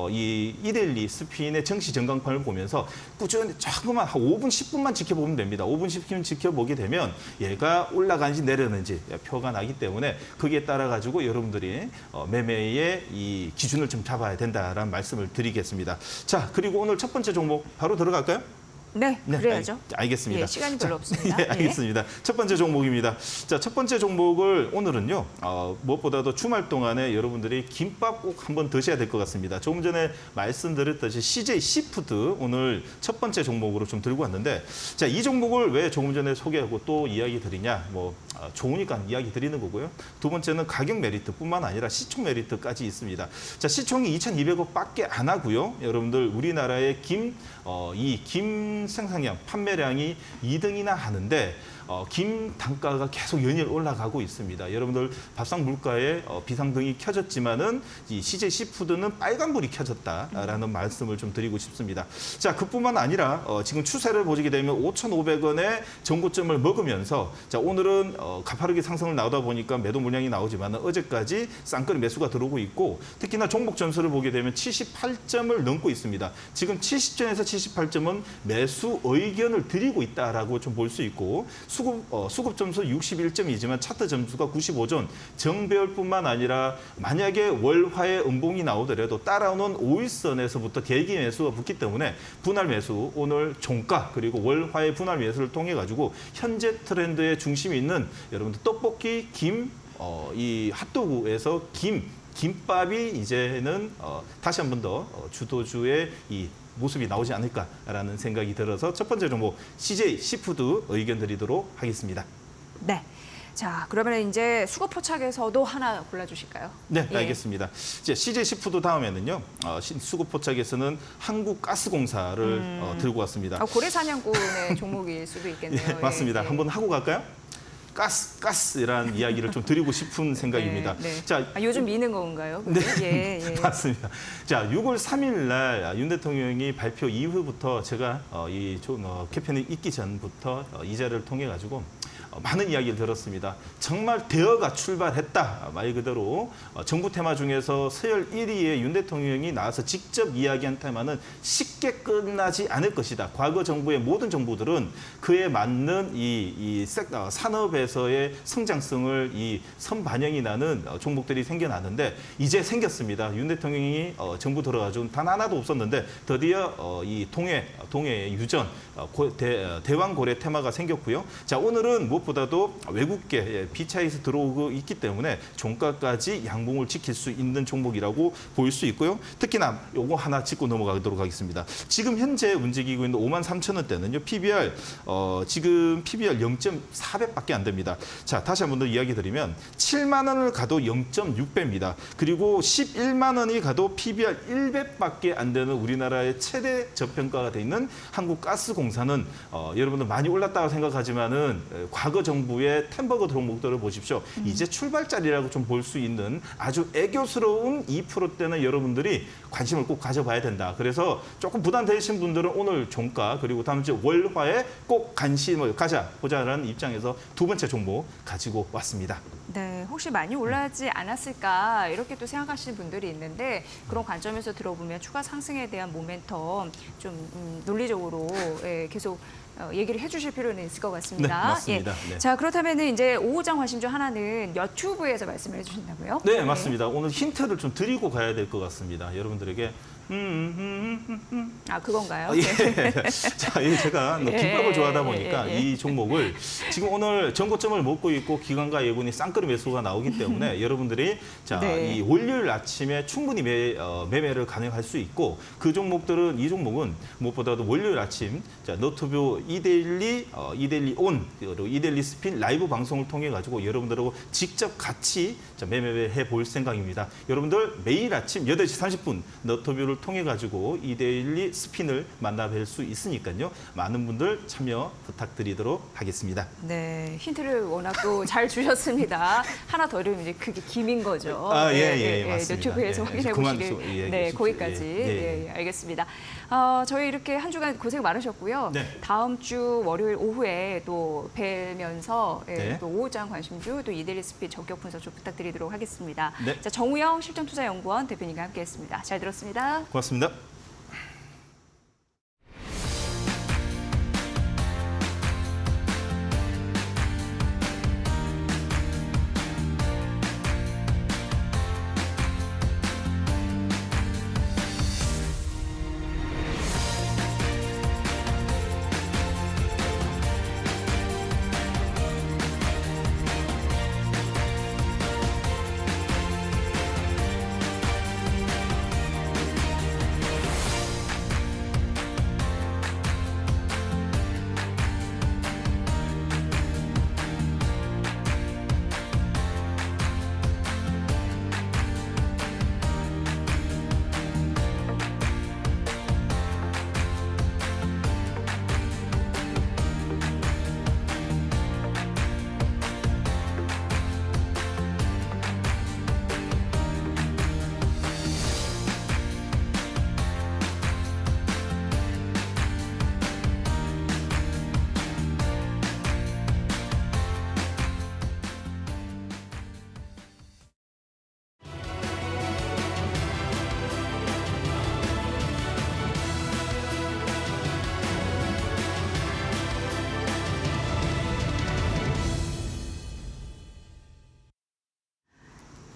이 이데일리 스핀의 정시 전광판을 보면서 꾸준히 조금만 한 5분, 10분만 지켜보면 됩니다. 5분, 10분 지켜보게 되면 얘가 올라가는지 내려가는지 표가 나기 때문에 거기에 따라 가지고 여러분들이 매매의 이 기준을 좀 잡아야 된다라는 말씀을 드리겠습니다. 자, 그리고 오늘 첫 번째 종목 바로 들어갈까요? 네, 그래야죠. 알겠습니다. 예, 시간이 별로 없습니다. 예, 알겠습니다. 첫 번째 종목입니다. 자, 첫 번째 종목을 오늘은요. 무엇보다도 주말 동안에 여러분들이 김밥 꼭 한번 드셔야 될 것 같습니다. 조금 전에 말씀드렸듯이 CJ 시푸드 오늘 첫 번째 종목으로 좀 들고 왔는데 자, 이 종목을 왜 조금 전에 소개하고 또 이야기 드리냐. 좋으니까 이야기 드리는 거고요. 두 번째는 가격 메리트뿐만 아니라 시총 메리트까지 있습니다. 자, 시총이 2,200억밖에 안 하고요. 여러분들 우리나라의 김 생산량, 판매량이 2등이나 하는데 김 단가가 계속 연일 올라가고 있습니다. 여러분들 밥상 물가에 비상등이 켜졌지만은 이 CJ 시푸드는 빨간불이 켜졌다라는 말씀을 좀 드리고 싶습니다. 자, 그뿐만 아니라 지금 추세를 보시게 되면 5,500원의 전고점을 먹으면서 자, 오늘은 가파르게 상승을 나오다 보니까 매도 물량이 나오지만 어제까지 쌍끌이 매수가 들어오고 있고 특히나 종목 점수를 보게 되면 78점을 넘고 있습니다. 지금 70점에서 78점은 매수 의견을 드리고 있다라고 좀 볼 수 있고 수급 점수 61점이지만 차트 점수가 95점. 정배열뿐만 아니라 만약에 월화의 음봉이 나오더라도 따라오는 5일선에서부터 대기 매수가 붙기 때문에 분할 매수 오늘 종가 그리고 월화의 분할 매수를 통해 가지고 현재 트렌드의 중심이 있는 여러분들 떡볶이, 김, 이 핫도그에서 김 김밥이 이제는 다시 한 번 더 주도주의 이 모습이 나오지 않을까라는 생각이 들어서 첫 번째 종목 CJ 시푸드 의견 드리도록 하겠습니다. 네. 자, 그러면 이제 수거 포착에서도 하나 골라주실까요? 네, 예. 알겠습니다. 이제 CJ 시푸드 다음에는요, 수급 포착에서는 한국가스공사를 들고 왔습니다. 고래 사냥꾼의 종목일 수도 있겠네요. 예, 맞습니다. 예. 한번 하고 갈까요? 가스라는 이야기를 좀 드리고 싶은 생각입니다. 네, 네. 자, 요즘 미는 건가요? 네, 예, 예. 맞습니다. 자, 6월 3일 날 윤 대통령이 발표 이후부터 제가 이 개편이 있기 전부터 이 자리를 통해 가지고 많은 이야기를 들었습니다. 정말 대어가 출발했다. 말 그대로 정부 테마 중에서 서열 1위에 윤 대통령이 나와서 직접 이야기한 테마는 쉽게 끝나지 않을 것이다. 과거 정부의 모든 정부들은 그에 맞는 이 산업에서의 성장성을 이 선반영이 나는 종목들이 생겨났는데 이제 생겼습니다. 윤 대통령이 정부 들어가지고 단 하나도 없었는데 드디어 이 동해 유전 대왕고래 테마가 생겼고요. 자, 오늘은 무엇보다도 외국계 비차에서 들어오고 있기 때문에 종가까지 양봉을 지킬 수 있는 종목이라고 보일 수 있고요. 특히나 요거 하나 짚고 넘어가도록 하겠습니다. 지금 현재 움직이고 있는 53,000원대는요. PBR 지금 PBR 0.4배밖에 안 됩니다. 자, 다시 한 번 더 이야기 드리면 7만 원을 가도 0.6배입니다. 그리고 11만 원이 가도 PBR 1배밖에 안 되는 우리나라의 최대 저평가가 돼 있는 한국가스공사는 여러분들 많이 올랐다고 생각하지만은 과거 정부의 템버거 종목들을 보십시오. 이제 출발자리라고 좀 볼 수 있는 아주 애교스러운 2%대는 여러분들이 관심을 꼭 가져봐야 된다. 그래서 조금 부담되신 분들은 오늘 종가 그리고 다음 주 월화에 꼭 관심을 가져보자라는 입장에서 두 번째 종목 가지고 왔습니다. 네, 혹시 많이 올라가지 않았을까 이렇게 또 생각하시는 분들이 있는데 그런 관점에서 들어보면 추가 상승에 대한 모멘텀 좀 논리적으로 계속 얘기를 해주실 필요는 있을 것 같습니다. 네, 맞습니다. 예. 네. 자, 그렇다면 이제 오후장 관심 중 하나는 유튜브에서 말씀을 해주신다고요? 네, 맞습니다. 오늘 힌트를 좀 드리고 가야 될 것 같습니다. 여러분들에게. 아, 그건가요? 예. 자, 이 제가 김밥을 좋아하다 보니까 예. 이 종목을 지금 오늘 전고점을 먹고 있고 기관과 예군이 쌍끌이 매수가 나오기 때문에 여러분들이 자, 네. 이 월요일 아침에 충분히 매매를 가능할 수 있고 그 종목들은 이 종목은 무엇보다도 월요일 아침 자, 너튜브 이데일리 온 그리고 이데일리 스핀 라이브 방송을 통해 가지고 여러분들하고 직접 같이 자, 매매해 볼 생각입니다. 여러분들 매일 아침 8시 30분 너튜브를 통해 가지고 이데일리 스핀을 만나뵐 수 있으니까요. 많은 분들 참여 부탁드리도록 하겠습니다. 네, 힌트를 워낙 또 잘 주셨습니다. 하나 더 이러면 이제 그게 김인 거죠. 아, 예, 맞습니다. 유튜브에서 예, 확인해 그만 보시길. 예, 네, 주십시오. 거기까지. 예. 예, 알겠습니다. 저희 이렇게 한 주간 고생 많으셨고요. 네. 다음 주 월요일 오후에 또 뵈면서 네. 또 오후장 관심주 또 이데일리 스핏 적격 분석 좀 부탁드리도록 하겠습니다. 네. 자, 정우영 실전투자연구원 대표님과 함께했습니다. 잘 들었습니다. 고맙습니다.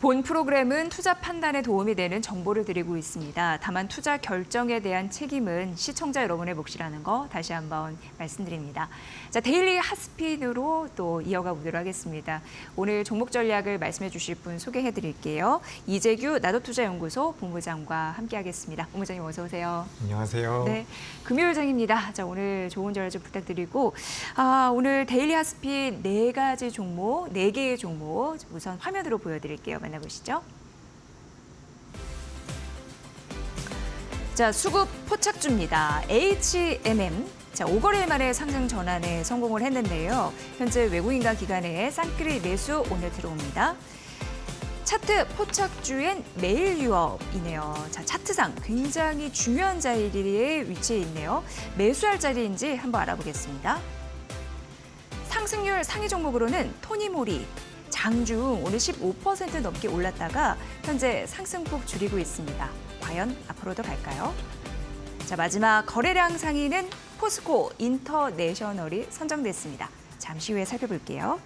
본 프로그램은 투자 판단에 도움이 되는 정보를 드리고 있습니다. 다만 투자 결정에 대한 책임은 시청자 여러분의 몫이라는 거 다시 한번 말씀드립니다. 자, 데일리 핫스피드로 또 이어가 보도록 하겠습니다. 오늘 종목 전략을 말씀해 주실 분 소개해 드릴게요. 이재규 나도투자연구소 본부장과 함께하겠습니다. 본부장님 어서 오세요. 안녕하세요. 네, 금요일장입니다. 자, 오늘 좋은 전략 좀 부탁드리고 오늘 데일리 핫스피 4가지 종목, 4개의 종목 우선 화면으로 보여드릴게요. 만나보시죠. 자, 수급 포착주입니다. HMM. 자, 5거래일 만에 상승 전환에 성공을 했는데요. 현재 외국인과 기관의 쌍끌이 매수 오늘 들어옵니다. 차트 포착주엔 매일 유업이네요. 자, 차트상 굉장히 중요한 자리에 위치해 있네요. 매수할 자리인지 한번 알아보겠습니다. 상승률 상위 종목으로는 토니모리, 장중 오늘 15% 넘게 올랐다가 현재 상승폭 줄이고 있습니다. 과연 앞으로도 갈까요? 자, 마지막 거래량 상위는 포스코 인터내셔널이 선정됐습니다. 잠시 후에 살펴볼게요.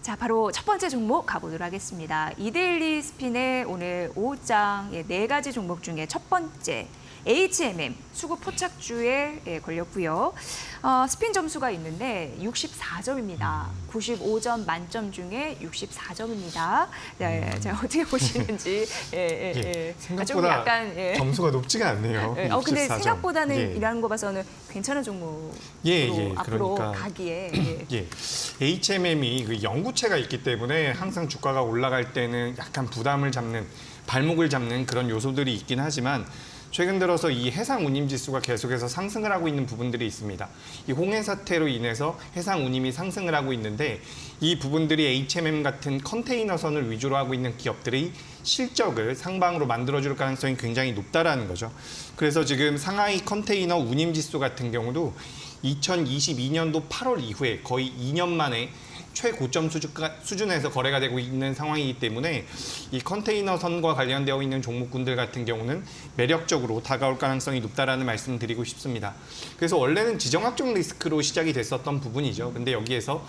자, 바로 첫 번째 종목 가보도록 하겠습니다. 이데일리 스핀의 오늘 5장의 4가지 종목 중에 첫 번째 HMM 수급 포착주에 걸렸고요. 스핀 점수가 있는데 64점입니다. 95점 만점 중에 64점입니다. 네, 자, 어떻게 보시는지 생각보다 좀 약간 점수가 높지가 않네요. 근데 64점. 생각보다는 이라는 거 봐서는 괜찮은 종목으로 앞으로 그러니까. 가기에 HMM이 그 영구체가 있기 때문에 항상 주가가 올라갈 때는 약간 부담을 잡는, 발목을 잡는 그런 요소들이 있긴 하지만 최근 들어서 이 해상 운임 지수가 계속해서 상승을 하고 있는 부분들이 있습니다. 이 홍해 사태로 인해서 해상 운임이 상승을 하고 있는데 이 부분들이 HMM 같은 컨테이너선을 위주로 하고 있는 기업들이 실적을 상방으로 만들어줄 가능성이 굉장히 높다라는 거죠. 그래서 지금 상하이 컨테이너 운임 지수 같은 경우도 2022년도 8월 이후에 거의 2년 만에 최고점 수준에서 거래가 되고 있는 상황이기 때문에 이 컨테이너선과 관련되어 있는 종목군들 같은 경우는 매력적으로 다가올 가능성이 높다라는 말씀을 드리고 싶습니다. 그래서 원래는 지정학적 리스크로 시작이 됐었던 부분이죠. 근데 여기에서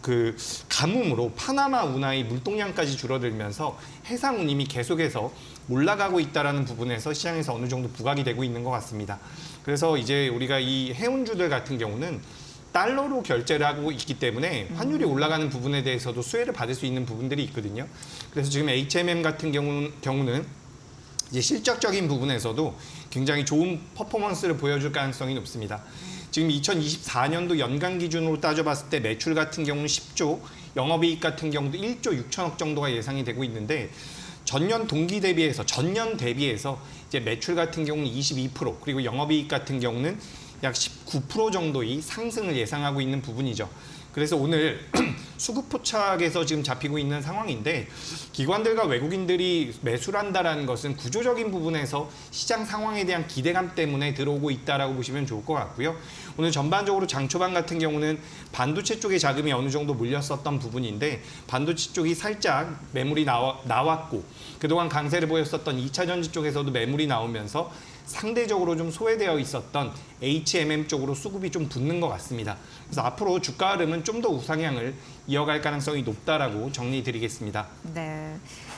그 가뭄으로 파나마 운하의 물동량까지 줄어들면서 해상 운임이 계속해서 올라가고 있다라는 부분에서 시장에서 어느 정도 부각이 되고 있는 것 같습니다. 그래서 이제 우리가 이 해운주들 같은 경우는 달러로 결제를 하고 있기 때문에 환율이 올라가는 부분에 대해서도 수혜를 받을 수 있는 부분들이 있거든요. 그래서 지금 HMM 같은 경우는 이제 실적적인 부분에서도 굉장히 좋은 퍼포먼스를 보여줄 가능성이 높습니다. 지금 2024년도 연간 기준으로 따져봤을 때 매출 같은 경우는 10조, 영업이익 같은 경우도 1조 6천억 정도가 예상이 되고 있는데 전년 대비해서 이제 매출 같은 경우는 22%, 그리고 영업이익 같은 경우는 약 19% 정도의 상승을 예상하고 있는 부분이죠. 그래서 오늘 수급 포착에서 지금 잡히고 있는 상황인데 기관들과 외국인들이 매수를 한다는 것은 구조적인 부분에서 시장 상황에 대한 기대감 때문에 들어오고 있다라고 보시면 좋을 것 같고요. 오늘 전반적으로 장 초반 같은 경우는 반도체 쪽에 자금이 어느 정도 몰렸었던 부분인데 반도체 쪽이 살짝 매물이 나왔고 그동안 강세를 보였었던 2차 전지 쪽에서도 매물이 나오면서 상대적으로 좀 소외되어 있었던 HMM 쪽으로 수급이 좀 붙는 것 같습니다. 그래서 앞으로 주가 흐름은 좀 더 우상향을 이어갈 가능성이 높다라고 정리드리겠습니다. 네.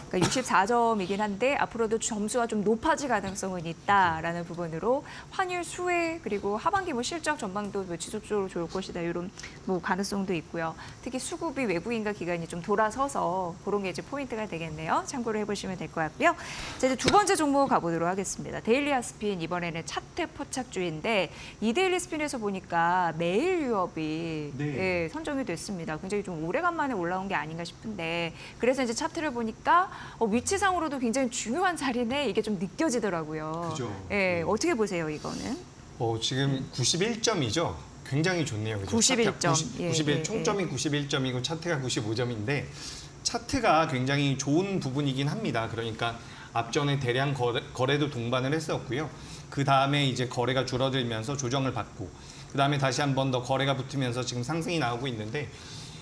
그러니까 64점이긴 한데 앞으로도 점수가 좀 높아질 가능성은 있다라는 부분으로 환율 수혜 그리고 하반기 실적 전망도 지속적으로 좋을 것이다 이런 가능성도 있고요. 특히 수급이 외국인과 기관이 좀 돌아서서 그런 게 이제 포인트가 되겠네요. 참고를 해보시면 될 것 같고요. 자, 이제 두 번째 종목 가보도록 하겠습니다. 데일리 핫스핀 이번에는 차트 포착주인데 이 데일리 스핀에서 보니까 매일 유업이 선정이 됐습니다. 굉장히 좀 오래간만에 올라온 게 아닌가 싶은데 그래서 이제 차트를 보니까 위치상으로도 굉장히 중요한 자리네 이게 좀 느껴지더라고요. 그죠. 어떻게 보세요 이거는? 지금 91점이죠. 굉장히 좋네요. 그죠? 91점. 총점이 91점이고 차트가 95점인데 차트가 굉장히 좋은 부분이긴 합니다. 그러니까 앞전에 대량 거래도 동반을 했었고요. 그 다음에 이제 거래가 줄어들면서 조정을 받고 그 다음에 다시 한 번 더 거래가 붙으면서 지금 상승이 나오고 있는데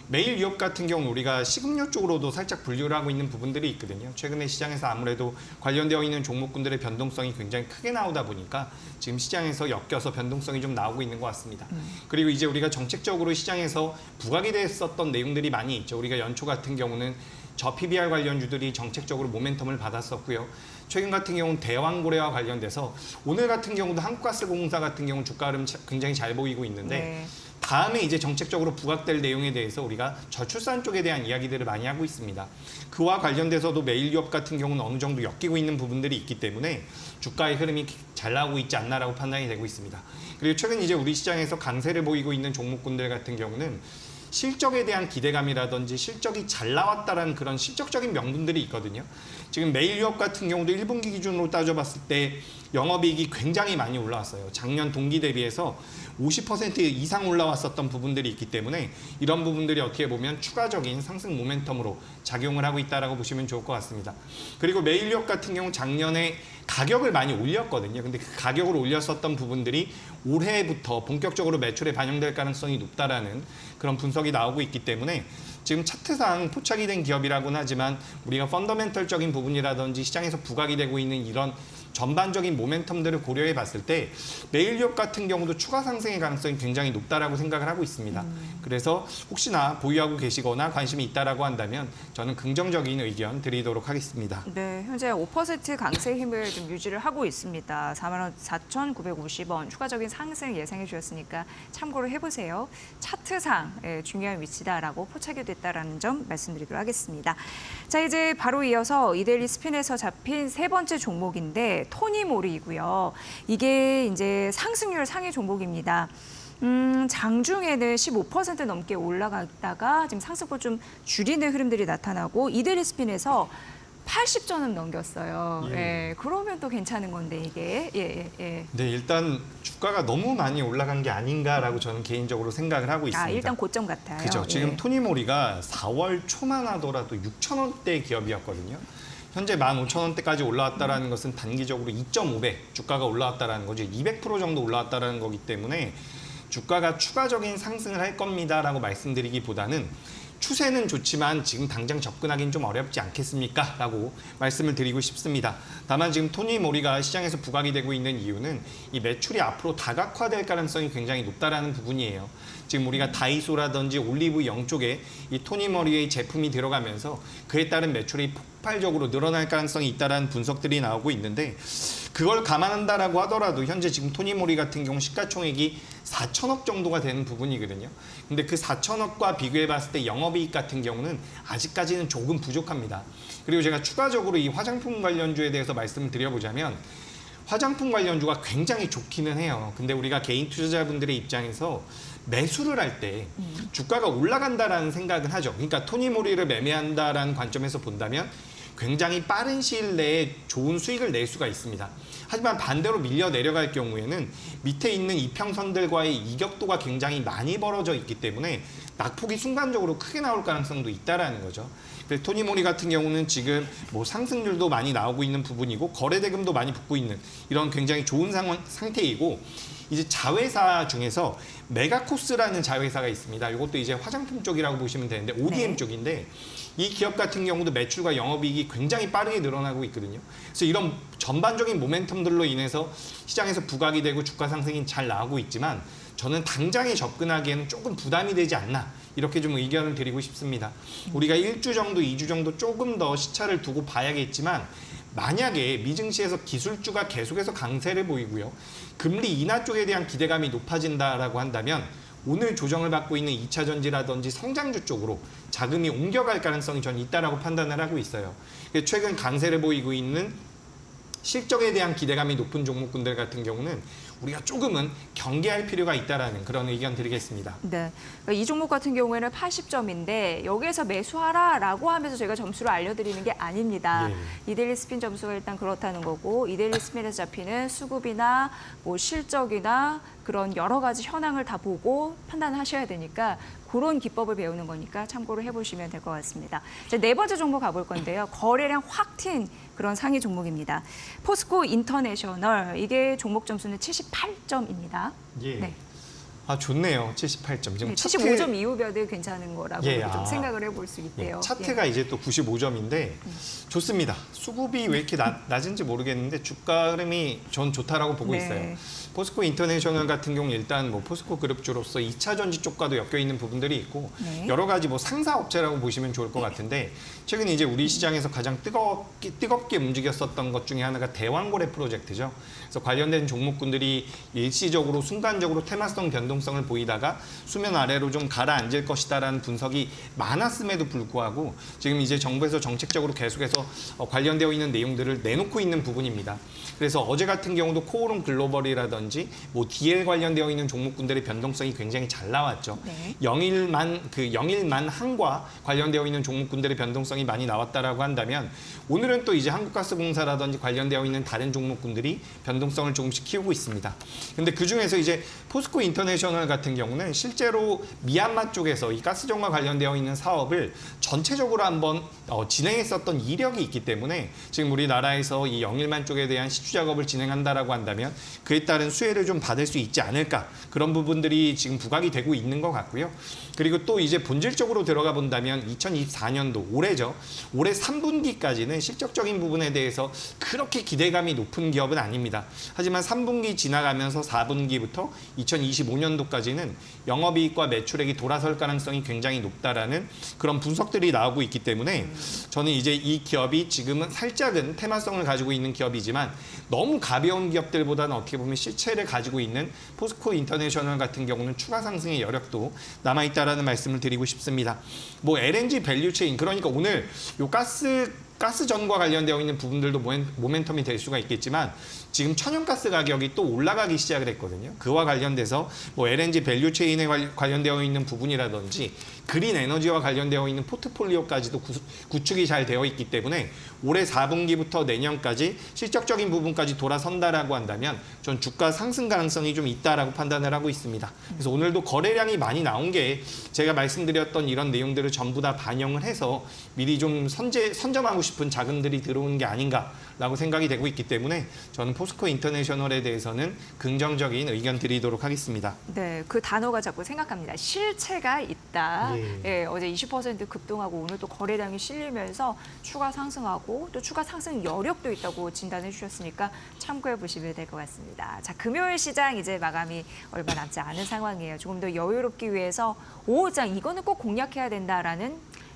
매일 유업 같은 경우는 우리가 식음료 쪽으로도 살짝 분류를 하고 있는 부분들이 있거든요. 최근에 시장에서 아무래도 관련되어 있는 종목군들의 변동성이 굉장히 크게 나오다 보니까 지금 시장에서 엮여서 변동성이 좀 나오고 있는 것 같습니다. 그리고 이제 우리가 정책적으로 시장에서 부각이 됐었던 내용들이 많이 있죠. 우리가 연초 같은 경우는 저 PBR 관련주들이 정책적으로 모멘텀을 받았었고요. 최근 같은 경우는 대왕고래와 관련돼서 오늘 같은 경우도 한국가스공사 같은 경우는 주가 흐름 굉장히 잘 보이고 있는데 네. 다음에 이제 정책적으로 부각될 내용에 대해서 우리가 저출산 쪽에 대한 이야기들을 많이 하고 있습니다. 그와 관련돼서도 매일 유업 같은 경우는 어느 정도 엮이고 있는 부분들이 있기 때문에 주가의 흐름이 잘 나오고 있지 않나라고 판단이 되고 있습니다. 그리고 최근 이제 우리 시장에서 강세를 보이고 있는 종목군들 같은 경우는 실적에 대한 기대감이라든지 실적이 잘 나왔다라는 그런 실적적인 명분들이 있거든요. 지금 매일 유업 같은 경우도 1분기 기준으로 따져봤을 때 영업이익이 굉장히 많이 올라왔어요. 작년 동기 대비해서 50% 이상 올라왔었던 부분들이 있기 때문에 이런 부분들이 어떻게 보면 추가적인 상승 모멘텀으로 작용을 하고 있다라고 보시면 좋을 것 같습니다. 그리고 매일 유업 같은 경우 작년에 가격을 많이 올렸거든요. 근데 그 가격을 올렸었던 부분들이 올해부터 본격적으로 매출에 반영될 가능성이 높다라는 그런 분석이 나오고 있기 때문에 지금 차트상 포착이 된 기업이라고는 하지만 우리가 펀더멘털적인 부분이라든지 시장에서 부각이 되고 있는 이런 전반적인 모멘텀들을 고려해 봤을 때 매일 유업 같은 경우도 추가 상승의 가능성이 굉장히 높다라고 생각을 하고 있습니다. 그래서 혹시나 보유하고 계시거나 관심이 있다라고 한다면 저는 긍정적인 의견 드리도록 하겠습니다. 네, 현재 5% 강세 힘을 좀 유지를 하고 있습니다. 44,950원 추가적인 상승 예상해 주셨으니까 참고를 해보세요. 차트상 중요한 위치다라고 포착이 됐다라는 점 말씀드리도록 하겠습니다. 자, 이제 바로 이어서 이데일리 스핀에서 잡힌 세 번째 종목인데 토니모리이고요. 이게 이제 상승률 상위 종목입니다. 장중에는 15% 넘게 올라갔다가 지금 상승폭 좀 줄이는 흐름들이 나타나고 이데일리 스핀에서 80전은 넘겼어요. 예, 그러면 또 괜찮은 건데 이게. 네, 일단 주가가 너무 많이 올라간 게 아닌가라고 저는 개인적으로 생각을 하고 있습니다. 일단 고점 같아요. 그죠. 지금 토니모리가 4월 초만 하더라도 6,000원대 기업이었거든요. 현재 15,000원대까지 올라왔다라는 것은 단기적으로 2.5배 주가가 올라왔다라는 거죠. 200% 정도 올라왔다라는 거기 때문에 주가가 추가적인 상승을 할 겁니다라고 말씀드리기보다는 추세는 좋지만 지금 당장 접근하기는 좀 어렵지 않겠습니까? 라고 말씀을 드리고 싶습니다. 다만 지금 토니모리가 시장에서 부각이 되고 있는 이유는 이 매출이 앞으로 다각화될 가능성이 굉장히 높다라는 부분이에요. 지금 우리가 다이소라든지 올리브영 쪽에 이 토니모리의 제품이 들어가면서 그에 따른 매출이 폭발적으로 늘어날 가능성이 있다라는 분석들이 나오고 있는데 그걸 감안한다라고 하더라도 현재 지금 토니모리 같은 경우 시가총액이 4천억 정도가 되는 부분이거든요. 근데 그 4천억과 비교해 봤을 때 영업이익 같은 경우는 아직까지는 조금 부족합니다. 그리고 제가 추가적으로 이 화장품 관련주에 대해서 말씀을 드려보자면 화장품 관련주가 굉장히 좋기는 해요. 근데 우리가 개인 투자자분들의 입장에서 매수를 할 때 주가가 올라간다라는 생각은 하죠. 그러니까 토니모리를 매매한다라는 관점에서 본다면 굉장히 빠른 시일 내에 좋은 수익을 낼 수가 있습니다. 하지만 반대로 밀려 내려갈 경우에는 밑에 있는 이평선들과의 이격도가 굉장히 많이 벌어져 있기 때문에 낙폭이 순간적으로 크게 나올 가능성도 있다라는 거죠. 그래서 토니모리 같은 경우는 지금 뭐 상승률도 많이 나오고 있는 부분이고 거래대금도 많이 붙고 있는 이런 굉장히 좋은 상태이고 이제 자회사 중에서 메가코스라는 자회사가 있습니다. 이것도 이제 화장품 쪽이라고 보시면 되는데 ODM 쪽인데 이 기업 같은 경우도 매출과 영업이익이 굉장히 빠르게 늘어나고 있거든요. 그래서 이런 전반적인 모멘텀들로 인해서 시장에서 부각이 되고 주가 상승이 잘 나오고 있지만 저는 당장에 접근하기에는 조금 부담이 되지 않나 이렇게 좀 의견을 드리고 싶습니다. 우리가 1주 정도, 2주 정도 조금 더 시차를 두고 봐야겠지만 만약에 미증시에서 기술주가 계속해서 강세를 보이고요. 금리 인하 쪽에 대한 기대감이 높아진다라고 한다면 오늘 조정을 받고 있는 2차 전지라든지 성장주 쪽으로 자금이 옮겨갈 가능성이 저는 있다라고 판단을 하고 있어요. 최근 강세를 보이고 있는 실적에 대한 기대감이 높은 종목군들 같은 경우는 우리가 조금은 경계할 필요가 있다라는 그런 의견 드리겠습니다. 네, 이 종목 같은 경우에는 80점인데 여기에서 매수하라라고 하면서 저희가 점수를 알려드리는 게 아닙니다. 이데일리 스핀 점수가 일단 그렇다는 거고 이데일리 스핀에서 잡히는 수급이나 뭐 실적이나 그런 여러 가지 현황을 다 보고 판단하셔야 되니까 그런 기법을 배우는 거니까 참고를 해보시면 될 것 같습니다. 자, 네 번째 종목 가볼 건데요. 거래량 확 튄 그런 상위 종목입니다. 포스코 인터내셔널, 이게 종목 점수는 78점입니다. 예. 네. 아, 좋네요. 78점. 지금 75점 이후여도 괜찮은 거라고 예, 좀 아. 생각을 해볼 수 있대요. 차트가 이제 또 95점인데 좋습니다. 수급이 왜 이렇게 낮은지 모르겠는데 주가 흐름이 전 좋다라고 보고 네. 있어요. 포스코 인터내셔널 같은 경우 일단 뭐 포스코 그룹주로서 2차 전지 쪽과도 엮여 있는 부분들이 있고 네. 여러 가지 뭐 상사 업체라고 보시면 좋을 것 같은데 최근에 이제 우리 시장에서 가장 뜨겁게 움직였었던 것 중에 하나가 대왕고래 프로젝트죠. 그래서 관련된 종목군들이 일시적으로 순간적으로 테마성 변동성을 보이다가 수면 아래로 좀 가라앉을 것이다라는 분석이 많았음에도 불구하고 지금 이제 정부에서 정책적으로 계속해서 관련되어 있는 내용들을 내놓고 있는 부분입니다. 그래서 어제 같은 경우도 코오롱 글로벌이라든지 뭐 DL 관련되어 있는 종목군들의 변동성이 굉장히 잘 나왔죠. 네. 영일만 항과 관련되어 있는 종목군들의 변동성이 많이 나왔다라고 한다면 오늘은 또 이제 한국가스공사라든지 관련되어 있는 다른 종목군들이 변동성을 조금씩 키우고 있습니다. 근데 그 중에서 이제 포스코 인터내셔널 같은 경우는 실제로 미얀마 쪽에서 이 가스정과 관련되어 있는 사업을 전체적으로 한번 진행했었던 이력이 있기 때문에 지금 우리나라에서 이 영일만 쪽에 대한 시추 작업을 진행한다라고 한다면 그에 따른 수혜를 좀 받을 수 있지 않을까 그런 부분들이 지금 부각이 되고 있는 것 같고요. 그리고 또 이제 본질적으로 들어가 본다면 2024년도 올해죠. 올해 3분기까지는 실적적인 부분에 대해서 그렇게 기대감이 높은 기업은 아닙니다. 하지만 3분기 지나가면서 4분기부터 2025년도까지는 영업이익과 매출액이 돌아설 가능성이 굉장히 높다라는 그런 분석들이 나오고 있기 때문에 저는 이제 이 기업이 지금은 살짝은 테마성을 가지고 있는 기업이지만 너무 가벼운 기업들보다는 어떻게 보면 실체를 가지고 있는 포스코 인터내셔널 같은 경우는 추가 상승의 여력도 남아있다라는 말씀을 드리고 싶습니다. 뭐 LNG 밸류체인 그러니까 오늘 요 가스전과 관련되어 있는 부분들도 모멘텀이 될 수가 있겠지만 지금 천연가스 가격이 또 올라가기 시작을 했거든요. 그와 관련돼서 뭐 LNG 밸류체인에 관련되어 있는 부분이라든지 그린 에너지와 관련되어 있는 포트폴리오까지도 구축이 잘 되어 있기 때문에 올해 4분기부터 내년까지 실적적인 부분까지 돌아선다라고 한다면 전 주가 상승 가능성이 좀 있다라고 판단을 하고 있습니다. 그래서 오늘도 거래량이 많이 나온 게 제가 말씀드렸던 이런 내용들을 전부 다 반영을 해서 미리 좀 선점하고 싶은 자금들이 들어오는 게 아닌가라고 생각이 되고 있기 때문에 저는 포스코 인터내셔널에 대해서는 긍정적인 의견 드리도록 하겠습니다. 네, 그 단어가 자꾸 생각합니다. 실체가 있다. 예. 예, 어제 20% 급등하고 오늘 또 거래량이 실리면서 추가 상승하고 또 추가 상승 여력도 있다고 진단해 주셨으니까 참고해 보시면 될 것 같습니다. 자, 금요일 시장 이제 마감이 얼마 남지 않은 상황이에요. 조금 더 여유롭기 위해서 오후장 이거는 꼭 공략해야 된다라는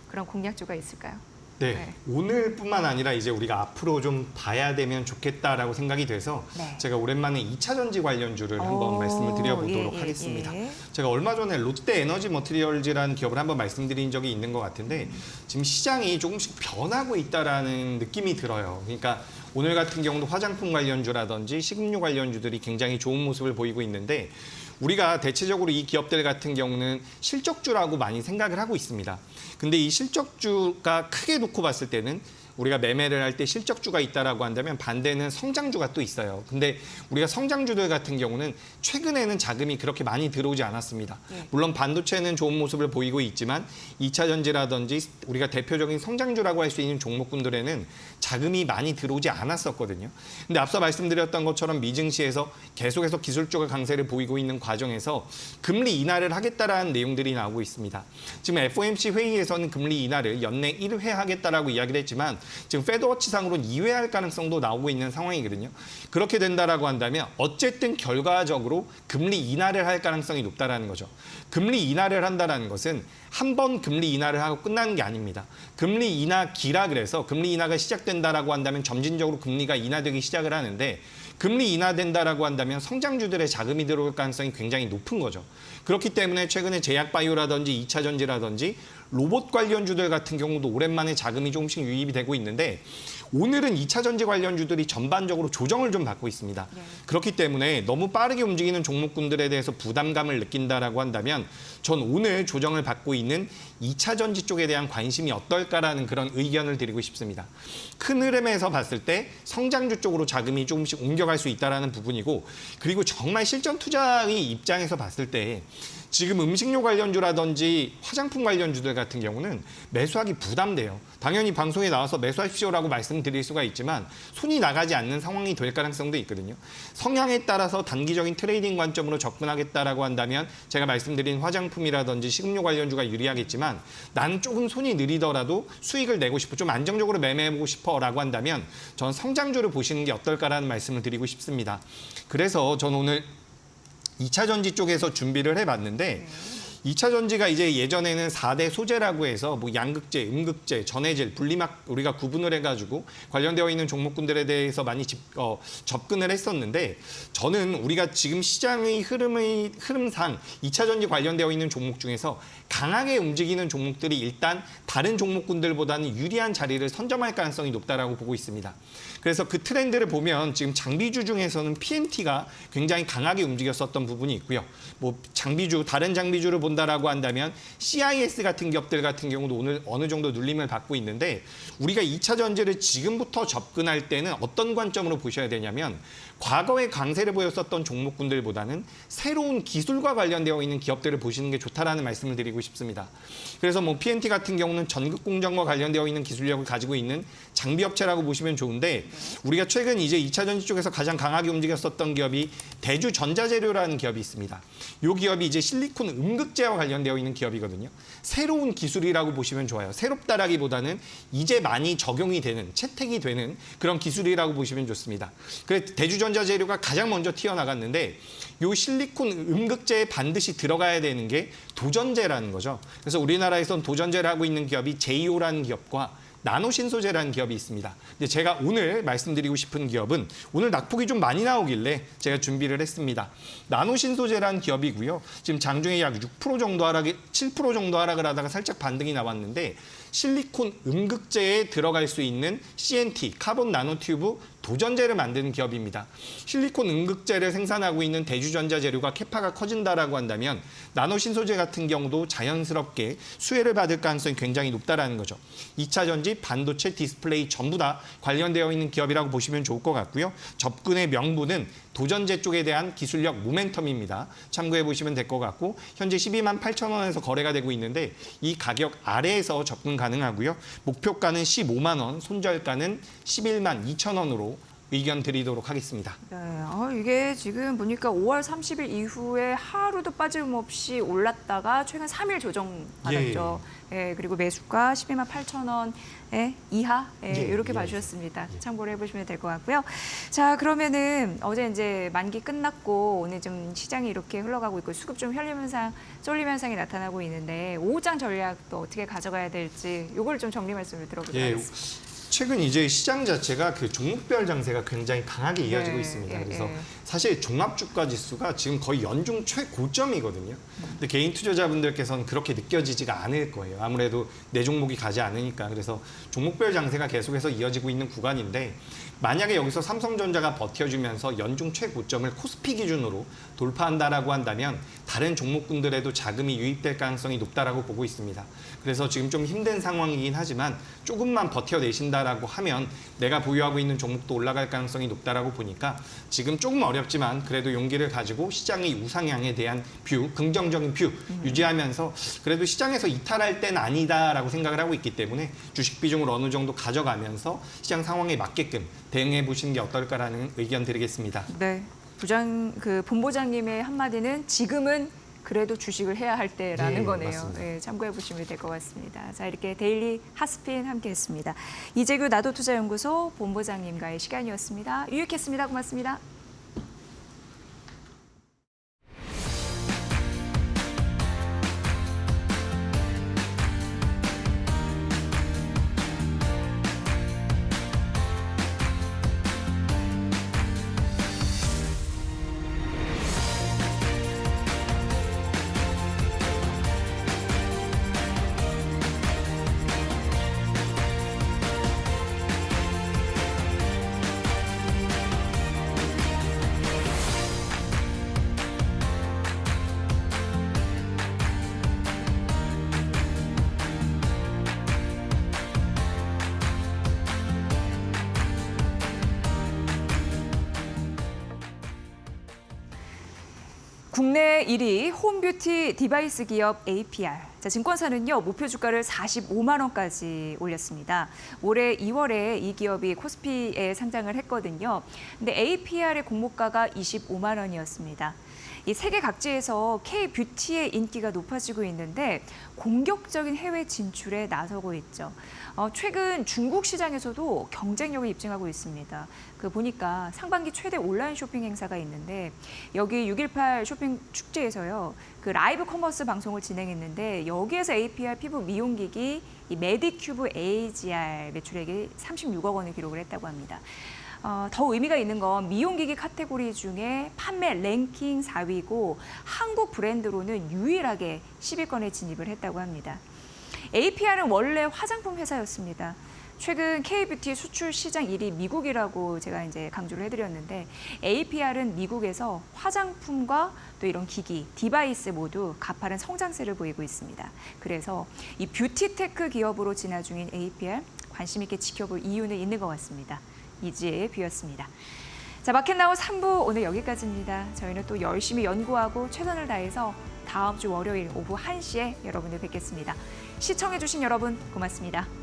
그런 공략주가 있을까요? 네, 네. 오늘뿐만 아니라 이제 우리가 앞으로 좀 봐야 되면 좋겠다라고 생각이 돼서 네. 제가 오랜만에 2차 전지 관련주를 한번 말씀을 드려보도록 하겠습니다. 제가 얼마 전에 롯데 에너지 머티리얼즈라는 기업을 한번 말씀드린 적이 있는 것 같은데 지금 시장이 조금씩 변하고 있다라는 느낌이 들어요. 그러니까 오늘 같은 경우도 화장품 관련주라든지 식음료 관련주들이 굉장히 좋은 모습을 보이고 있는데 우리가 대체적으로 이 기업들 같은 경우는 실적주라고 많이 생각을 하고 있습니다. 근데 이 실적주가 크게 놓고 봤을 때는 우리가 매매를 할 때 실적주가 있다라고 한다면 반대는 성장주가 또 있어요. 근데 우리가 성장주들 같은 경우는 최근에는 자금이 그렇게 많이 들어오지 않았습니다. 물론 반도체는 좋은 모습을 보이고 있지만 2차 전지라든지 우리가 대표적인 성장주라고 할 수 있는 종목군들에는 자금이 많이 들어오지 않았었거든요. 근데 앞서 말씀드렸던 것처럼 미증시에서 계속해서 기술적인 강세를 보이고 있는 과정에서 금리 인하를 하겠다라는 내용들이 나오고 있습니다. 지금 FOMC 회의에서는 금리 인하를 연내 1회 하겠다라고 이야기를 했지만 지금 페드워치상으로는 2회 할 가능성도 나오고 있는 상황이거든요. 그렇게 된다라고 한다면 어쨌든 결과적으로 금리 인하를 할 가능성이 높다라는 거죠. 금리 인하를 한다라는 것은 한 번 금리 인하를 하고 끝나는 게 아닙니다. 금리 인하기라 그래서 금리 인하가 시작된다라고 한다면 점진적으로 금리가 인하되기 시작을 하는데 금리 인하된다라고 한다면 성장주들의 자금이 들어올 가능성이 굉장히 높은 거죠. 그렇기 때문에 최근에 제약바이오라든지 2차 전지라든지 로봇 관련주들 같은 경우도 오랜만에 자금이 조금씩 유입이 되고 있는데 오늘은 2차 전지 관련주들이 전반적으로 조정을 좀 받고 있습니다. 그렇기 때문에 너무 빠르게 움직이는 종목군들에 대해서 부담감을 느낀다라고 한다면 전 오늘 조정을 받고 있는 2차 전지 쪽에 대한 관심이 어떨까라는 그런 의견을 드리고 싶습니다. 큰 흐름에서 봤을 때 성장주 쪽으로 자금이 조금씩 옮겨갈 수 있다는 부분이고 그리고 정말 실전 투자의 입장에서 봤을 때 지금 음식료 관련주라든지 화장품 관련주들 같은 경우는 매수하기 부담돼요. 당연히 방송에 나와서 매수하십시오라고 말씀드릴 수가 있지만 손이 나가지 않는 상황이 될 가능성도 있거든요. 성향에 따라서 단기적인 트레이딩 관점으로 접근하겠다라고 한다면 제가 말씀드린 화장품이라든지 식음료 관련주가 유리하겠지만 나는 조금 손이 느리더라도 수익을 내고 싶어, 좀 안정적으로 매매해보고 싶어라고 한다면 전 성장주를 보시는 게 어떨까라는 말씀을 드리고 싶습니다. 그래서 전 오늘 2차 전지 쪽에서 준비를 해봤는데 2차 전지가 이제 예전에는 4대 소재라고 해서 뭐 양극재, 음극재, 전해질, 분리막 우리가 구분을 해가지고 관련되어 있는 종목군들에 대해서 많이 접근을 했었는데 저는 우리가 지금 시장의 흐름상 2차 전지 관련되어 있는 종목 중에서 강하게 움직이는 종목들이 일단 다른 종목군들보다는 유리한 자리를 선점할 가능성이 높다라고 보고 있습니다. 그래서 그 트렌드를 보면 지금 장비주 중에서는 PMT가 굉장히 강하게 움직였었던 부분이 있고요. 뭐 장비주, 다른 장비주를 본다라고 한다면 CIS 같은 기업들 같은 경우도 오늘 어느 정도 눌림을 받고 있는데 우리가 2차 전지를 지금부터 접근할 때는 어떤 관점으로 보셔야 되냐면 과거에 강세를 보였었던 종목군들보다는 새로운 기술과 관련되어 있는 기업들을 보시는 게 좋다라는 말씀을 드리고 싶습니다. 그래서 뭐 PMT 같은 경우는 전극 공정과 관련되어 있는 기술력을 가지고 있는 장비업체라고 보시면 좋은데 우리가 최근 이제 2차 전지 쪽에서 가장 강하게 움직였었던 기업이 대주전자재료라는 기업이 있습니다. 이 기업이 이제 실리콘 음극재와 관련되어 있는 기업이거든요. 새로운 기술이라고 보시면 좋아요. 새롭다라기보다는 이제 많이 적용이 되는, 채택이 되는 그런 기술이라고 보시면 좋습니다. 그래서 대주전자재료가 가장 먼저 튀어나갔는데 이 실리콘 음극재에 반드시 들어가야 되는 게 도전재라는 거죠. 그래서 우리나라에선 도전재를 하고 있는 기업이 제이오라는 기업과 나노신소재라는 기업이 있습니다. 근데 제가 오늘 말씀드리고 싶은 기업은 오늘 낙폭이 좀 많이 나오길래 제가 준비를 했습니다. 나노신소재라는 기업이고요. 지금 장중에 약 6% 정도 하락이 7% 정도 하락을 하다가 살짝 반등이 나왔는데 실리콘 음극재에 들어갈 수 있는 CNT, 카본 나노튜브 도전재를 만드는 기업입니다. 실리콘 음극재를 생산하고 있는 대주전자재료가 캐파가 커진다라고 한다면 나노신소재 같은 경우도 자연스럽게 수혜를 받을 가능성이 굉장히 높다라는 거죠. 2차 전지, 반도체, 디스플레이 전부 다 관련되어 있는 기업이라고 보시면 좋을 것 같고요. 접근의 명분은 도전재 쪽에 대한 기술력 모멘텀입니다. 참고해 보시면 될 것 같고 현재 12만 8천 원에서 거래가 되고 있는데 이 가격 아래에서 접근 가능하고요. 목표가는 15만 원, 손절가는 11만 2천 원으로 의견 드리도록 하겠습니다. 네, 이게 지금 보니까 5월 30일 이후에 하루도 빠짐없이 올랐다가 최근 3일 조정받았죠. 예, 그리고 매수가 12만 8천 원 이하 이렇게 봐주셨습니다. 참고를 해보시면 될 것 같고요. 자, 그러면은 어제 이제 만기 끝났고 오늘 좀 시장이 이렇게 흘러가고 있고 수급 좀 쏠림 현상이 나타나고 있는데 오후장 전략도 어떻게 가져가야 될지 이걸 좀 정리 말씀을 들어보도록 하겠습니다. 최근 이제 시장 자체가 그 종목별 장세가 굉장히 강하게 이어지고 있습니다. 그래서 사실 종합주가 지수가 지금 거의 연중 최고점이거든요. 근데 개인 투자자분들께서는 그렇게 느껴지지가 않을 거예요. 아무래도 내 종목이 가지 않으니까. 그래서 종목별 장세가 계속해서 이어지고 있는 구간인데 만약에 여기서 삼성전자가 버텨주면서 연중 최고점을 코스피 기준으로 돌파한다라고 한다면 다른 종목군들에도 자금이 유입될 가능성이 높다라고 보고 있습니다. 그래서 지금 좀 힘든 상황이긴 하지만 조금만 버텨내신다라고 하면 내가 보유하고 있는 종목도 올라갈 가능성이 높다라고 보니까 지금 조금 어렵지만 그래도 용기를 가지고 시장의 우상향에 대한 뷰, 긍정적인 뷰 유지하면서 그래도 시장에서 이탈할 때는 아니다라고 생각을 하고 있기 때문에 주식 비중을 어느 정도 가져가면서 시장 상황에 맞게끔 대응해 보시는 게 어떨까라는 의견 드리겠습니다. 네, 본부장님의 한마디는 지금은 그래도 주식을 해야 할 때라는 거네요. 네, 참고해 보시면 될 것 같습니다. 자, 이렇게 데일리 핫스핀 함께했습니다. 이재규 나도투자연구소 본부장님과의 시간이었습니다. 유익했습니다. 고맙습니다. 국내 1위 홈뷰티 디바이스 기업 APR. 자, 증권사는요, 목표 주가를 45만 원까지 올렸습니다. 올해 2월에 이 기업이 코스피에 상장을 했거든요. 근데 APR의 공모가가 25만 원이었습니다. 이 세계 각지에서 K-뷰티의 인기가 높아지고 있는데 공격적인 해외 진출에 나서고 있죠. 최근 중국 시장에서도 경쟁력을 입증하고 있습니다. 보니까 상반기 최대 온라인 쇼핑 행사가 있는데 여기 6.18 쇼핑 축제에서요. 라이브 커머스 방송을 진행했는데 여기에서 APR 피부 미용기기 이 메디큐브 AGR 매출액이 36억 원을 기록을 했다고 합니다. 더 의미가 있는 건 미용기기 카테고리 중에 판매 랭킹 4위고 한국 브랜드로는 유일하게 10위권에 진입을 했다고 합니다. APR은 원래 화장품 회사였습니다. 최근 K-뷰티 수출 시장 1위 미국이라고 제가 이제 강조를 해드렸는데 APR은 미국에서 화장품과 또 이런 기기, 디바이스 모두 가파른 성장세를 보이고 있습니다. 그래서 이 뷰티테크 기업으로 진화 중인 APR 관심 있게 지켜볼 이유는 있는 것 같습니다. 이지혜의 뷰였습니다. 자, 마켓나우 3부 오늘 여기까지입니다. 저희는 또 열심히 연구하고 최선을 다해서 다음 주 월요일 오후 1시에 여러분을 뵙겠습니다. 시청해주신 여러분 고맙습니다.